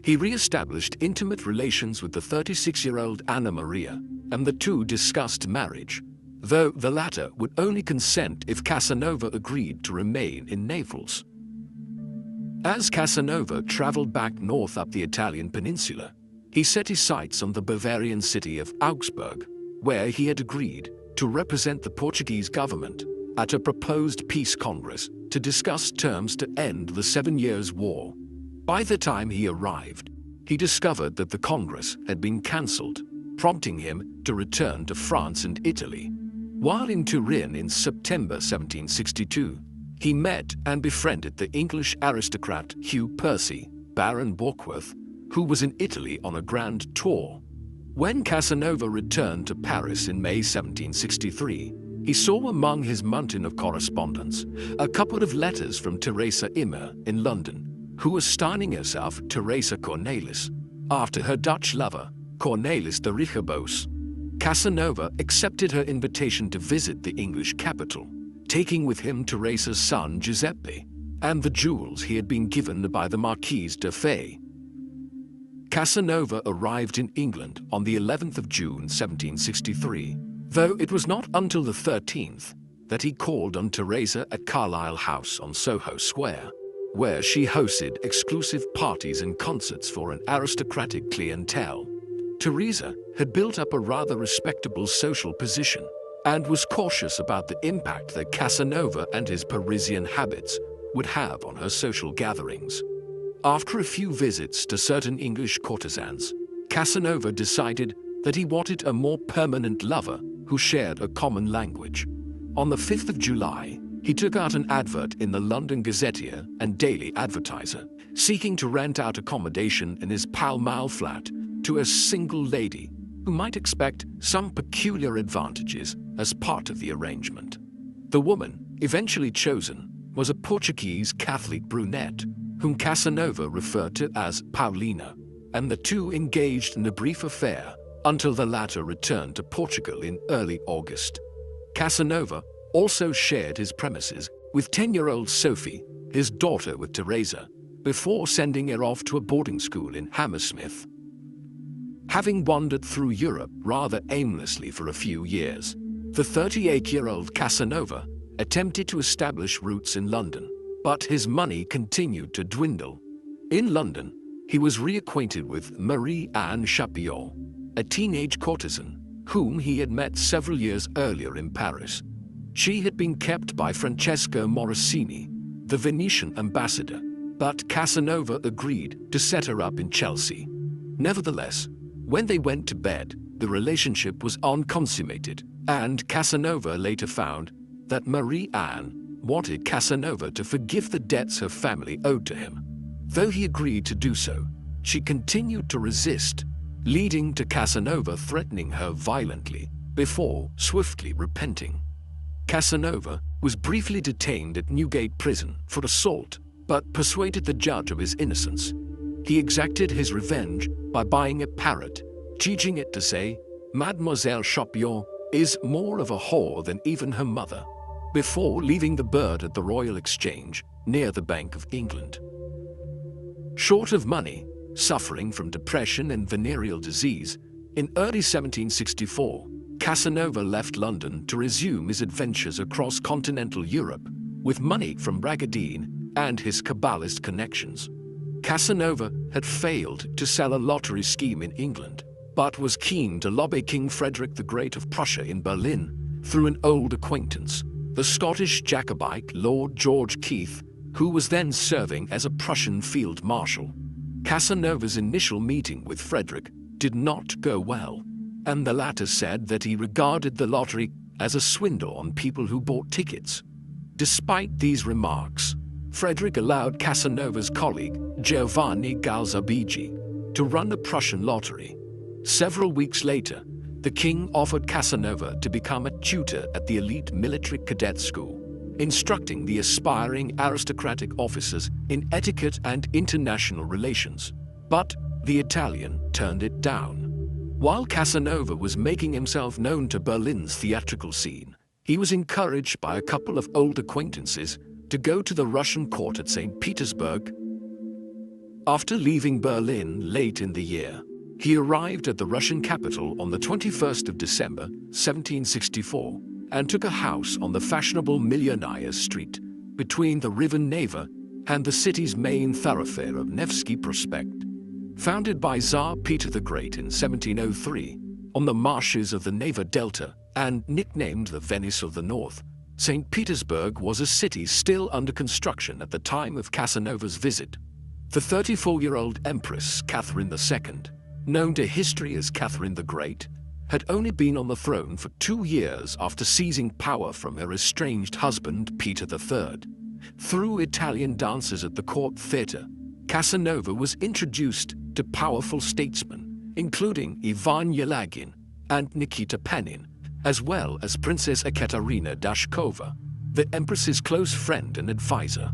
He re-established intimate relations with the 36-year-old Anna Maria, and the two discussed marriage, though the latter would only consent if Casanova agreed to remain in Naples. As Casanova traveled back north up the Italian peninsula, he set his sights on the Bavarian city of Augsburg, where he had agreed to represent the Portuguese government at a proposed peace congress to discuss terms to end the 7 Years' War. By the time he arrived, he discovered that the congress had been cancelled, prompting him to return to France and Italy. While in Turin in September 1762, he met and befriended the English aristocrat Hugh Percy, Baron Borkworth, who was in Italy on a grand tour. When Casanova returned to Paris in May 1763, he saw among his mountain of correspondence a couple of letters from Teresa Immer in London, who was styling herself Teresa Cornelis, after her Dutch lover, Cornelis de Richeboos. Casanova accepted her invitation to visit the English capital, taking with him Teresa's son Giuseppe and the jewels he had been given by the Marquise de Fay. Casanova arrived in England on the 11th of June 1763, though it was not until the 13th that he called on Teresa at Carlisle House on Soho Square. where she hosted exclusive parties and concerts for an aristocratic clientele. Teresa had built up a rather respectable social position and was cautious about the impact that Casanova and his Parisian habits would have on her social gatherings. After a few visits to certain English courtesans, Casanova decided that he wanted a more permanent lover who shared a common language. On the 5th of July, he took out an advert in the London Gazetteer and Daily Advertiser, seeking to rent out accommodation in his Pall Mall flat to a single lady who might expect some peculiar advantages as part of the arrangement. The woman eventually chosen was a Portuguese Catholic brunette whom Casanova referred to as Paulina, and the two engaged in a brief affair until the latter returned to Portugal in early August. Casanova also shared his premises with 10-year-old Sophie, his daughter with Teresa, before sending her off to a boarding school in Hammersmith. Having wandered through Europe rather aimlessly for a few years, the 38-year-old Casanova attempted to establish roots in London, but his money continued to dwindle. In London, he was reacquainted with Marie-Anne Chapillon, a teenage courtesan whom he had met several years earlier in Paris. She had been kept by Francesco Morosini, the Venetian ambassador, but Casanova agreed to set her up in Chelsea. Nevertheless, when they went to bed, the relationship was unconsummated, and Casanova later found that Marie-Anne wanted Casanova to forgive the debts her family owed to him. Though he agreed to do so, she continued to resist, leading to Casanova threatening her violently before swiftly repenting. Casanova was briefly detained at Newgate Prison for assault, but persuaded the judge of his innocence. He exacted his revenge by buying a parrot, teaching it to say, "Mademoiselle Chapillon is more of a whore than even her mother," before leaving the bird at the Royal Exchange near the Bank of England. Short of money, suffering from depression and venereal disease, in early 1764, Casanova left London to resume his adventures across continental Europe with money from Bragadin and his Kabbalist connections. Casanova had failed to sell a lottery scheme in England, but was keen to lobby King Frederick the Great of Prussia in Berlin through an old acquaintance, the Scottish Jacobite Lord George Keith, who was then serving as a Prussian field marshal. Casanova's initial meeting with Frederick did not go well, and the latter said that he regarded the lottery as a swindle on people who bought tickets. Despite these remarks, Frederick allowed Casanova's colleague, Giovanni Galzabigi, to run the Prussian lottery. Several weeks later, the king offered Casanova to become a tutor at the elite military cadet school, instructing the aspiring aristocratic officers in etiquette and international relations. But the Italian turned it down. While Casanova was making himself known to Berlin's theatrical scene, he was encouraged by a couple of old acquaintances to go to the Russian court at St. Petersburg. After leaving Berlin late in the year, he arrived at the Russian capital on the 21st of December, 1764, and took a house on the fashionable Millionaires' Street, between the river Neva and the city's main thoroughfare of Nevsky Prospect. Founded by Tsar Peter the Great in 1703, on the marshes of the Neva Delta and nicknamed the Venice of the North, St. Petersburg was a city still under construction at the time of Casanova's visit. The 34-year-old Empress Catherine II, known to history as Catherine the Great, had only been on the throne for 2 years after seizing power from her estranged husband Peter III. Through Italian dances at the court theatre, Casanova was introduced to powerful statesmen, including Ivan Yelagin and Nikita Panin, as well as Princess Ekaterina Dashkova, the Empress's close friend and advisor.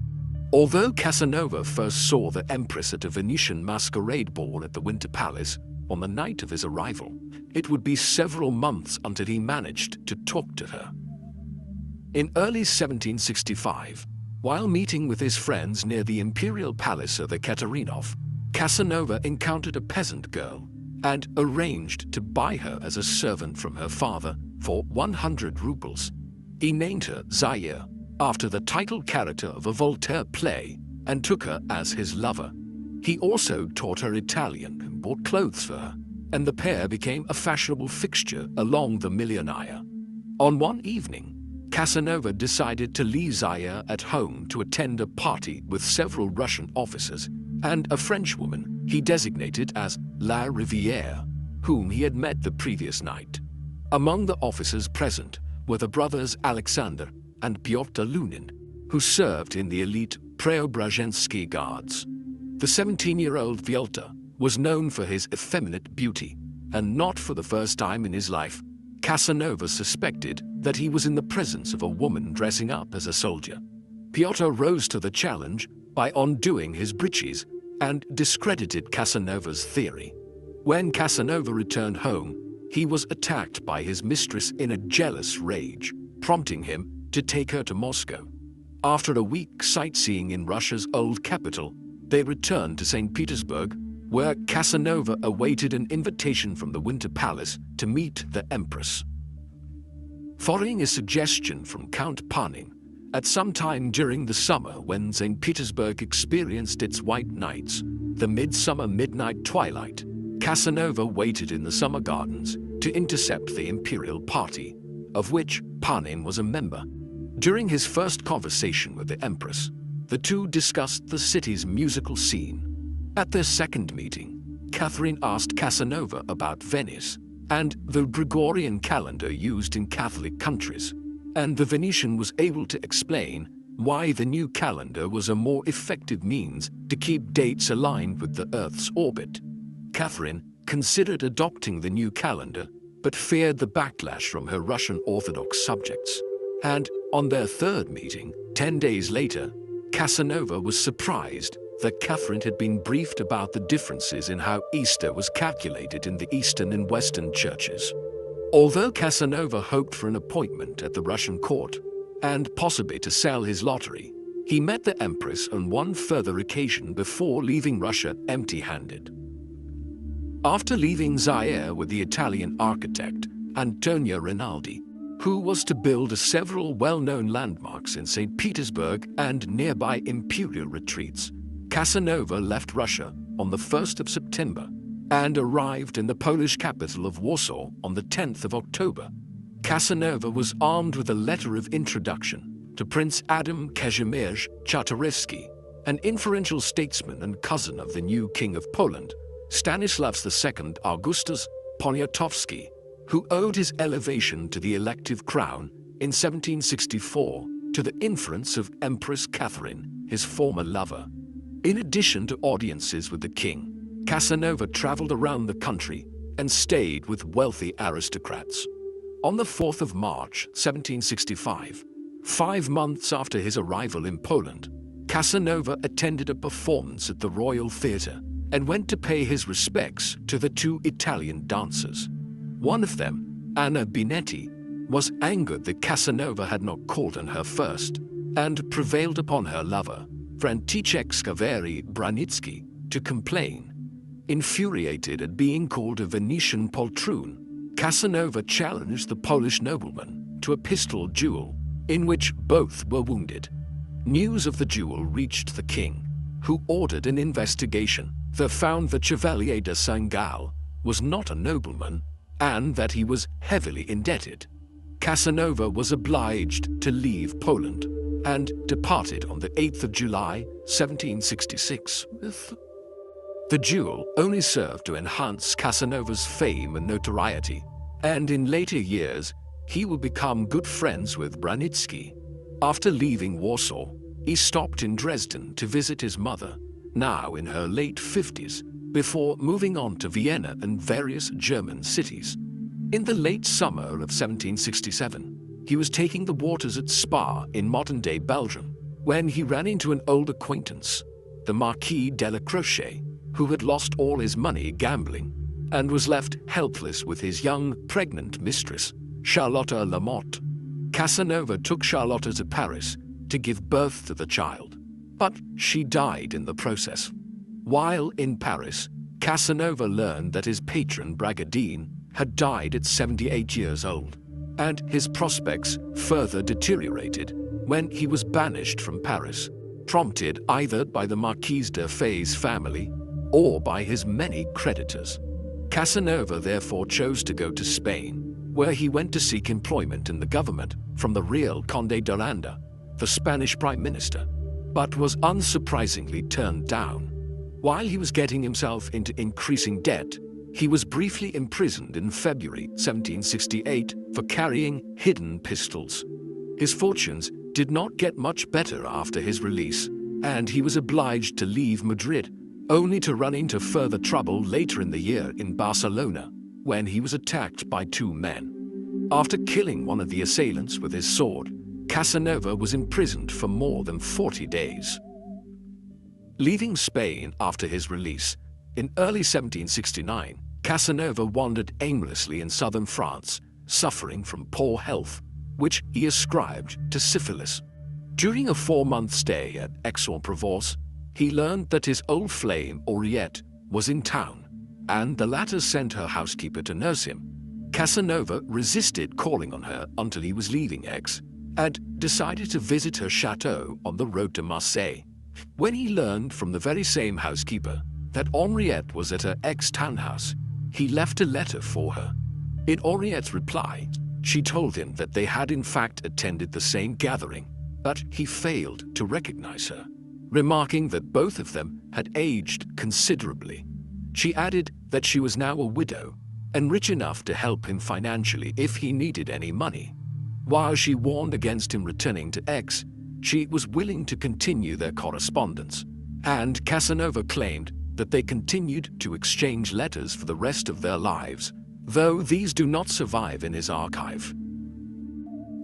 Although Casanova first saw the Empress at a Venetian masquerade ball at the Winter Palace on the night of his arrival, it would be several months until he managed to talk to her. In early 1765, while meeting with his friends near the Imperial Palace of Ekaterinov, Casanova encountered a peasant girl and arranged to buy her as a servant from her father for 100 rubles. He named her Zaire, after the title character of a Voltaire play, and took her as his lover. He also taught her Italian and bought clothes for her, and the pair became a fashionable fixture along the Milanaya. On one evening, Casanova decided to leave Zaire at home to attend a party with several Russian officers and a French woman he designated as La Rivière, whom he had met the previous night. Among the officers present were the brothers Alexander and Pyotr Lunin, who served in the elite Preobrazhensky Guards. The 17-year-old Vyalta was known for his effeminate beauty, and not for the first time in his life, Casanova suspected that he was in the presence of a woman dressing up as a soldier. Pyotr rose to the challenge by undoing his breeches and discredited Casanova's theory. When Casanova returned home, he was attacked by his mistress in a jealous rage, prompting him to take her to Moscow. After a week sightseeing in Russia's old capital, they returned to St. Petersburg, where Casanova awaited an invitation from the Winter Palace to meet the Empress. Following a suggestion from Count Panin, at some time during the summer when St. Petersburg experienced its white nights, the midsummer midnight twilight, Casanova waited in the summer gardens to intercept the imperial party, of which Panin was a member. During his first conversation with the Empress, the two discussed the city's musical scene. At their second meeting, Catherine asked Casanova about Venice and the Gregorian calendar used in Catholic countries, and the Venetian was able to explain why the new calendar was a more effective means to keep dates aligned with the Earth's orbit. Catherine considered adopting the new calendar, but feared the backlash from her Russian Orthodox subjects. And on their third meeting, 10 days later, Casanova was surprised that Catherine had been briefed about the differences in how Easter was calculated in the Eastern and Western churches. Although Casanova hoped for an appointment at the Russian court, and possibly to sell his lottery, he met the Empress on one further occasion before leaving Russia empty-handed. After leaving Zaire with the Italian architect Antonio Rinaldi, who was to build several well-known landmarks in St. Petersburg and nearby imperial retreats, Casanova left Russia on the 1st of September and arrived in the Polish capital of Warsaw on the 10th of October. Casanova was armed with a letter of introduction to Prince Adam Kazimierz Czartoryski, an influential statesman and cousin of the new King of Poland, Stanisław II Augustus Poniatowski, who owed his elevation to the elective crown in 1764 to the influence of Empress Catherine, his former lover. In addition to audiences with the king, Casanova traveled around the country and stayed with wealthy aristocrats. On the 4th of March, 1765, 5 months after his arrival in Poland, Casanova attended a performance at the Royal Theatre and went to pay his respects to the two Italian dancers. One of them, Anna Binetti, was angered that Casanova had not called on her first and prevailed upon her lover, Franciszek Scaveri Branicki, to complain. Infuriated at being called a Venetian poltroon, Casanova challenged the Polish nobleman to a pistol duel, in which both were wounded. News of the duel reached the king, who ordered an investigation that found that Chevalier de Saint-Gall was not a nobleman and that he was heavily indebted. Casanova was obliged to leave Poland and departed on the 8th of July, 1766. The duel only served to enhance Casanova's fame and notoriety, and in later years, he would become good friends with Branicki. After leaving Warsaw, he stopped in Dresden to visit his mother, now in her late 50s, before moving on to Vienna and various German cities. In the late summer of 1767, he was taking the waters at Spa in modern-day Belgium when he ran into an old acquaintance, the Marquis de la Crochet, who had lost all his money gambling and was left helpless with his young, pregnant mistress, Charlotte Lamotte. Casanova took Charlotte to Paris to give birth to the child, but she died in the process. While in Paris, Casanova learned that his patron Bragadin had died at 78 years old, and his prospects further deteriorated when he was banished from Paris. prompted either by the Marquis de Fay's family or by his many creditors. Casanova therefore chose to go to Spain, where he went to seek employment in the government from the Real Conde de Aranda, the Spanish Prime Minister, but was unsurprisingly turned down. While he was getting himself into increasing debt, he was briefly imprisoned in February 1768 for carrying hidden pistols. His fortunes did not get much better after his release, and he was obliged to leave Madrid, only to run into further trouble later in the year in Barcelona, when he was attacked by two men. After killing one of the assailants with his sword, Casanova was imprisoned for more than 40 days. Leaving Spain after his release, in early 1769, Casanova wandered aimlessly in southern France, suffering from poor health, which he ascribed to syphilis. During a 4-month stay at Aix-en-Provence, he learned that his old flame, Henriette, was in town, and the latter sent her housekeeper to nurse him. Casanova resisted calling on her until he was leaving Aix, and decided to visit her chateau on the road to Marseille. When he learned from the very same housekeeper that Henriette was at her Aix townhouse, he left a letter for her. In Henriette's reply, she told him that they had in fact attended the same gathering, but he failed to recognize her, remarking that both of them had aged considerably. She added that she was now a widow and rich enough to help him financially if he needed any money. While she warned against him returning to Aix, she was willing to continue their correspondence, and Casanova claimed that they continued to exchange letters for the rest of their lives, though these do not survive in his archive.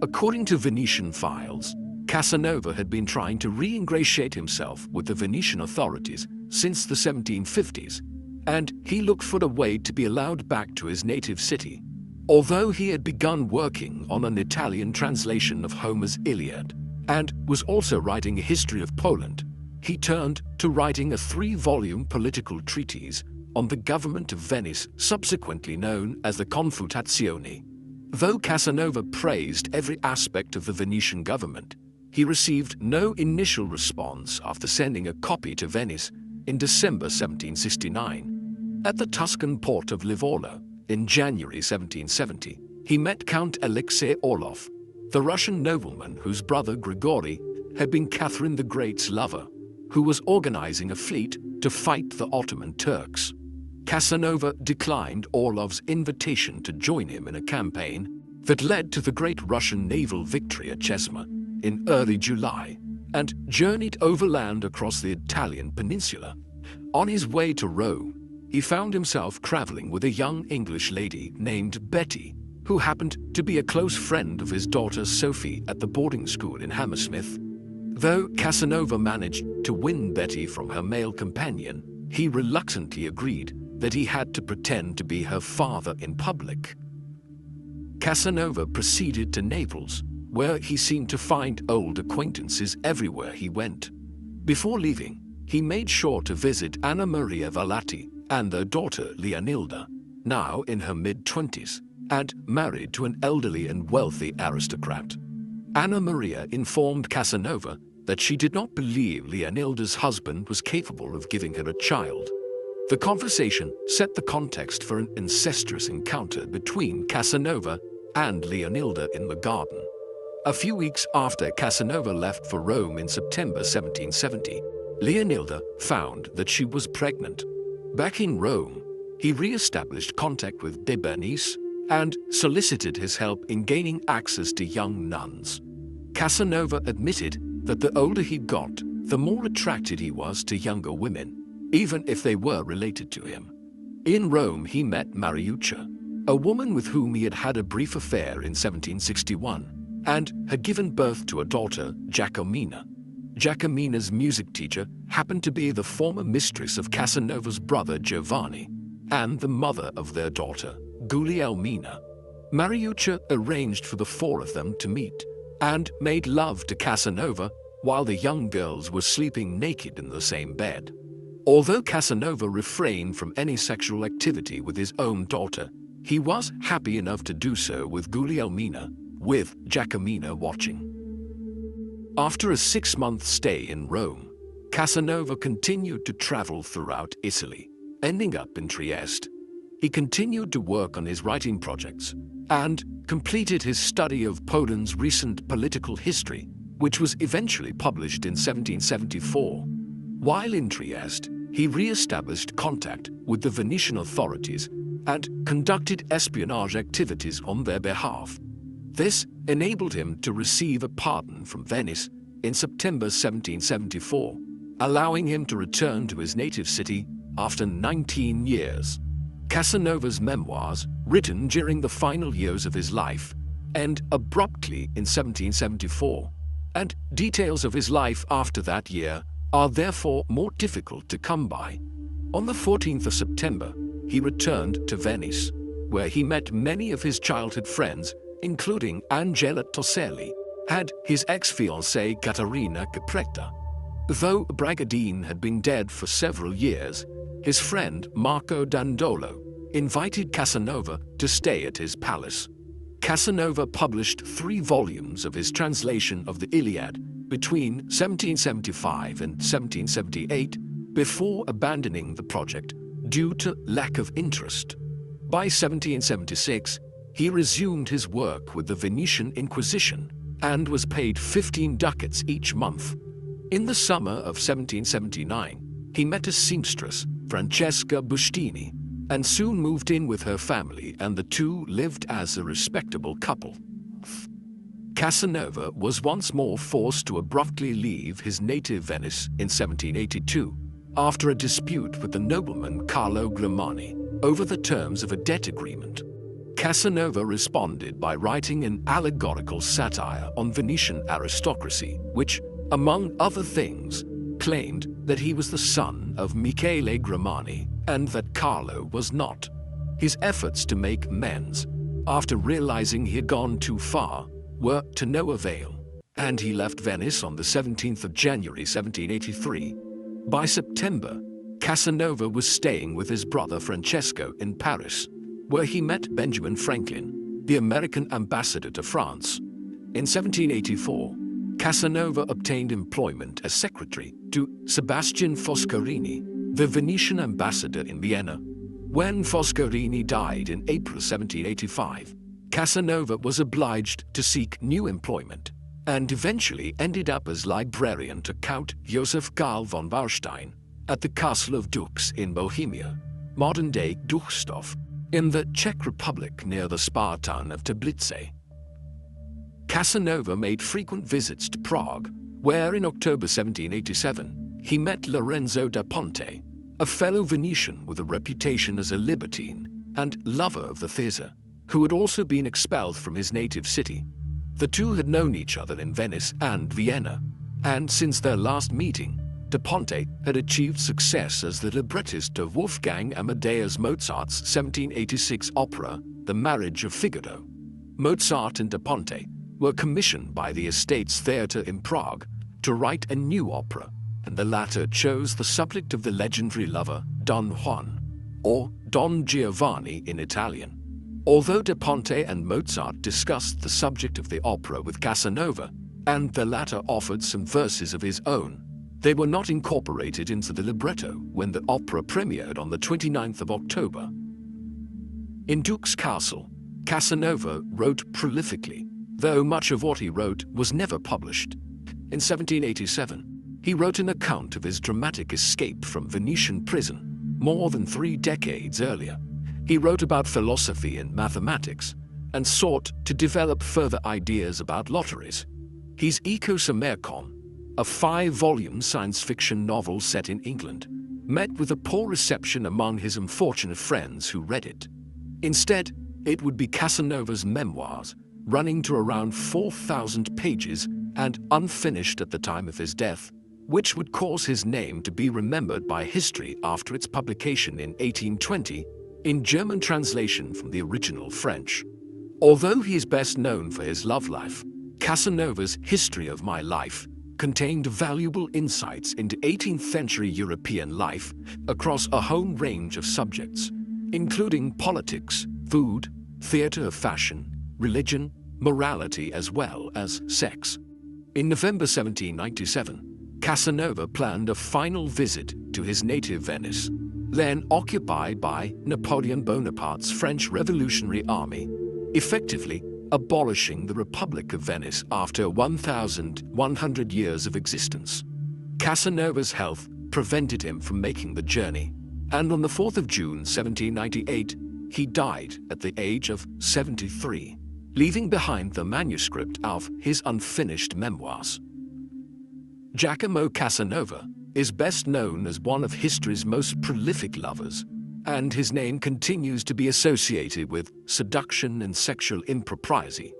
According to Venetian files, Casanova had been trying to re-ingratiate himself with the Venetian authorities since the 1750s, and he looked for a way to be allowed back to his native city. Although he had begun working on an Italian translation of Homer's Iliad and was also writing a history of Poland, he turned to writing a 3-volume political treatise on the government of Venice, subsequently known as the Confutazione. Though Casanova praised every aspect of the Venetian government, he received no initial response after sending a copy to Venice in December 1769. At the Tuscan port of Livorno, in January 1770, he met Count Alexei Orlov, the Russian nobleman whose brother Grigory had been Catherine the Great's lover, who was organizing a fleet to fight the Ottoman Turks. Casanova declined Orlov's invitation to join him in a campaign that led to the great Russian naval victory at Chesma in early July, and journeyed overland across the Italian peninsula. On his way to Rome, he found himself traveling with a young English lady named Betty, who happened to be a close friend of his daughter Sophie at the boarding school in Hammersmith. Though Casanova managed to win Betty from her male companion, he reluctantly agreed that he had to pretend to be her father in public. Casanova proceeded to Naples, where he seemed to find old acquaintances everywhere he went. Before leaving, he made sure to visit Anna Maria Valati and their daughter Leonilda, now in her mid-20s, and married to an elderly and wealthy aristocrat. Anna Maria informed Casanova that she did not believe Leonilda's husband was capable of giving her a child. The conversation set the context for an incestuous encounter between Casanova and Leonilda in the garden. A few weeks after Casanova left for Rome in September 1770, Leonilda found that she was pregnant. Back in Rome, he re-established contact with de Bernice and solicited his help in gaining access to young nuns. Casanova admitted that the older he got, the more attracted he was to younger women, even if they were related to him. In Rome, he met Mariuccia, a woman with whom he had had a brief affair in 1761, and had given birth to a daughter, Jacomina. Jacomina's music teacher happened to be the former mistress of Casanova's brother Giovanni, and the mother of their daughter, Guglielmina. Mariuccia arranged for the four of them to meet, and made love to Casanova while the young girls were sleeping naked in the same bed. Although Casanova refrained from any sexual activity with his own daughter, he was happy enough to do so with Guglielmina, with Jacomina watching. After a 6-month stay in Rome, Casanova continued to travel throughout Italy, ending up in Trieste. He continued to work on his writing projects and completed his study of Poland's recent political history, which was eventually published in 1774. While in Trieste, he re-established contact with the Venetian authorities and conducted espionage activities on their behalf. This enabled him to receive a pardon from Venice in September 1774, allowing him to return to his native city after 19 years. Casanova's memoirs, written during the final years of his life, end abruptly in 1774, and details of his life after that year are therefore more difficult to come by. On the 14th of September, he returned to Venice, where he met many of his childhood friends, including Angela Toselli and his ex-fiancée Caterina Capretta. Though Bragadin had been dead for several years, his friend Marco Dandolo invited Casanova to stay at his palace. Casanova published 3 volumes of his translation of the Iliad between 1775 and 1778 before abandoning the project due to lack of interest. By 1776, he resumed his work with the Venetian Inquisition and was paid 15 ducats each month. In the summer of 1779, he met a seamstress, Francesca Bustini, and soon moved in with her family, and the two lived as a respectable couple. Casanova was once more forced to abruptly leave his native Venice in 1782, after a dispute with the nobleman Carlo Grimani over the terms of a debt agreement. Casanova responded by writing an allegorical satire on Venetian aristocracy, which, among other things, claimed that he was the son of Michele Grimani and that Carlo was not. His efforts to make amends, after realizing he had gone too far, were to no avail, and he left Venice on the 17th of January 1783. By September, Casanova was staying with his brother Francesco in Paris, where he met Benjamin Franklin, the American ambassador to France. In 1784, Casanova obtained employment as secretary to Sebastian Foscarini, the Venetian ambassador in Vienna. When Foscarini died in April 1785, Casanova was obliged to seek new employment and eventually ended up as librarian to Count Josef Karl von Warstein at the Castle of Dux in Bohemia, modern-day Duchsdorf, in the Czech Republic near the spa town of Teplice. Casanova made frequent visits to Prague, where in October 1787 he met Lorenzo da Ponte, a fellow Venetian with a reputation as a libertine and lover of the theatre, who had also been expelled from his native city. The two had known each other in Venice and Vienna, and since their last meeting, da Ponte had achieved success as the librettist of Wolfgang Amadeus Mozart's 1786 opera, The Marriage of Figaro. Mozart and da Ponte were commissioned by the Estates Theatre in Prague to write a new opera, and the latter chose the subject of the legendary lover Don Juan, or Don Giovanni in Italian. Although da Ponte and Mozart discussed the subject of the opera with Casanova, and the latter offered some verses of his own, they were not incorporated into the libretto when the opera premiered on the 29th of October. In Dux Castle, Casanova wrote prolifically, though much of what he wrote was never published. In 1787, he wrote an account of his dramatic escape from Venetian prison more than 3 decades earlier. He wrote about philosophy and mathematics and sought to develop further ideas about lotteries. His Ecos Americon, a 5-volume science fiction novel set in England, met with a poor reception among his unfortunate friends who read it. Instead, it would be Casanova's memoirs, running to around 4,000 pages and unfinished at the time of his death, which would cause his name to be remembered by history after its publication in 1820 in German translation from the original French. Although he is best known for his love life, Casanova's History of My Life contained valuable insights into 18th century European life across a whole range of subjects, including politics, food, theatre of fashion, religion, morality, as well as sex. In November 1797, Casanova planned a final visit to his native Venice, then occupied by Napoleon Bonaparte's French Revolutionary Army, effectively abolishing the Republic of Venice after 1,100 years of existence. Casanova's health prevented him from making the journey, and on the 4th of June 1798, he died at the age of 73, leaving behind the manuscript of his unfinished memoirs. Giacomo Casanova is best known as one of history's most prolific lovers, and his name continues to be associated with seduction and sexual impropriety.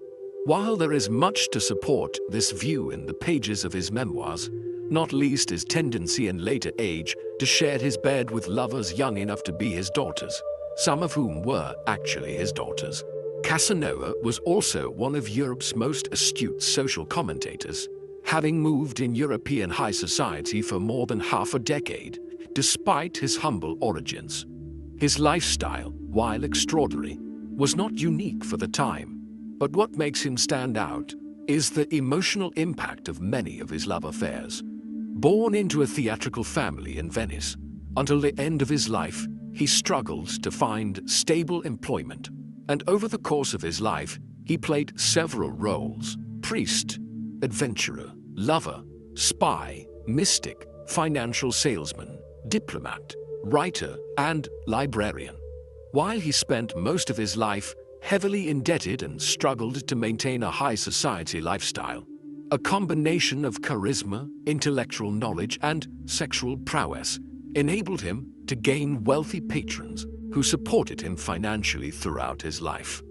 While there is much to support this view in the pages of his memoirs, not least his tendency in later age to share his bed with lovers young enough to be his daughters, some of whom were actually his daughters, Casanova was also one of Europe's most astute social commentators, having moved in European high society for more than half a decade, despite his humble origins. His lifestyle, while extraordinary, was not unique for the time, but what makes him stand out is the emotional impact of many of his love affairs. Born into a theatrical family in Venice, until the end of his life, he struggled to find stable employment, and over the course of his life, he played several roles: priest, adventurer, lover, spy, mystic, financial salesman, diplomat, writer, and librarian. While he spent most of his life heavily indebted and struggled to maintain a high society lifestyle, a combination of charisma, intellectual knowledge, and sexual prowess enabled him to gain wealthy patrons who supported him financially throughout his life.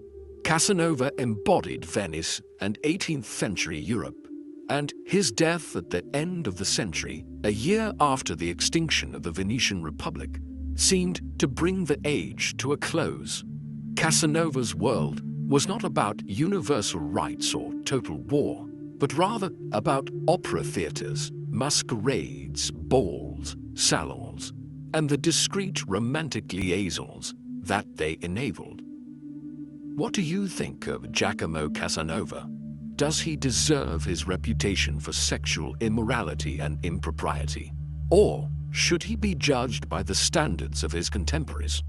Casanova embodied Venice and 18th century Europe, and his death at the end of the century, a year after the extinction of the Venetian Republic, seemed to bring the age to a close. Casanova's world was not about universal rights or total war, but rather about opera theaters, masquerades, balls, salons, and the discreet romantic liaisons that they enabled. What do you think of Giacomo Casanova? Does he deserve his reputation for sexual immorality and impropriety? Or should he be judged by the standards of his contemporaries?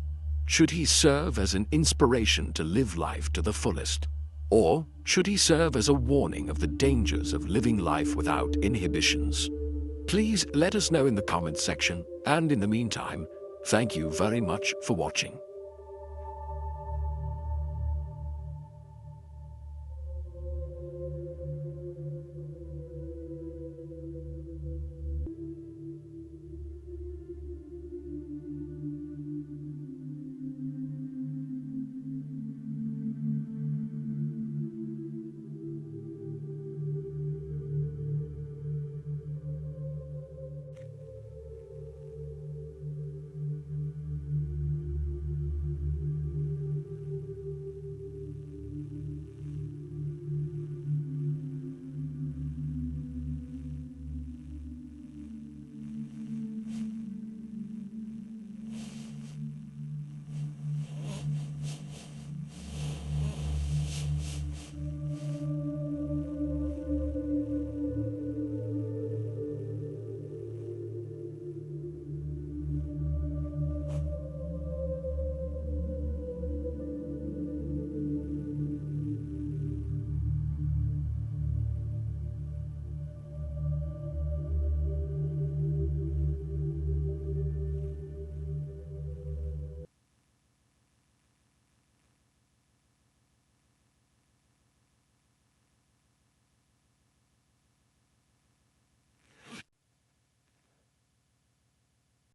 Should he serve as an inspiration to live life to the fullest? Or should he serve as a warning of the dangers of living life without inhibitions? Please let us know in the comments section, and in the meantime, thank you very much for watching.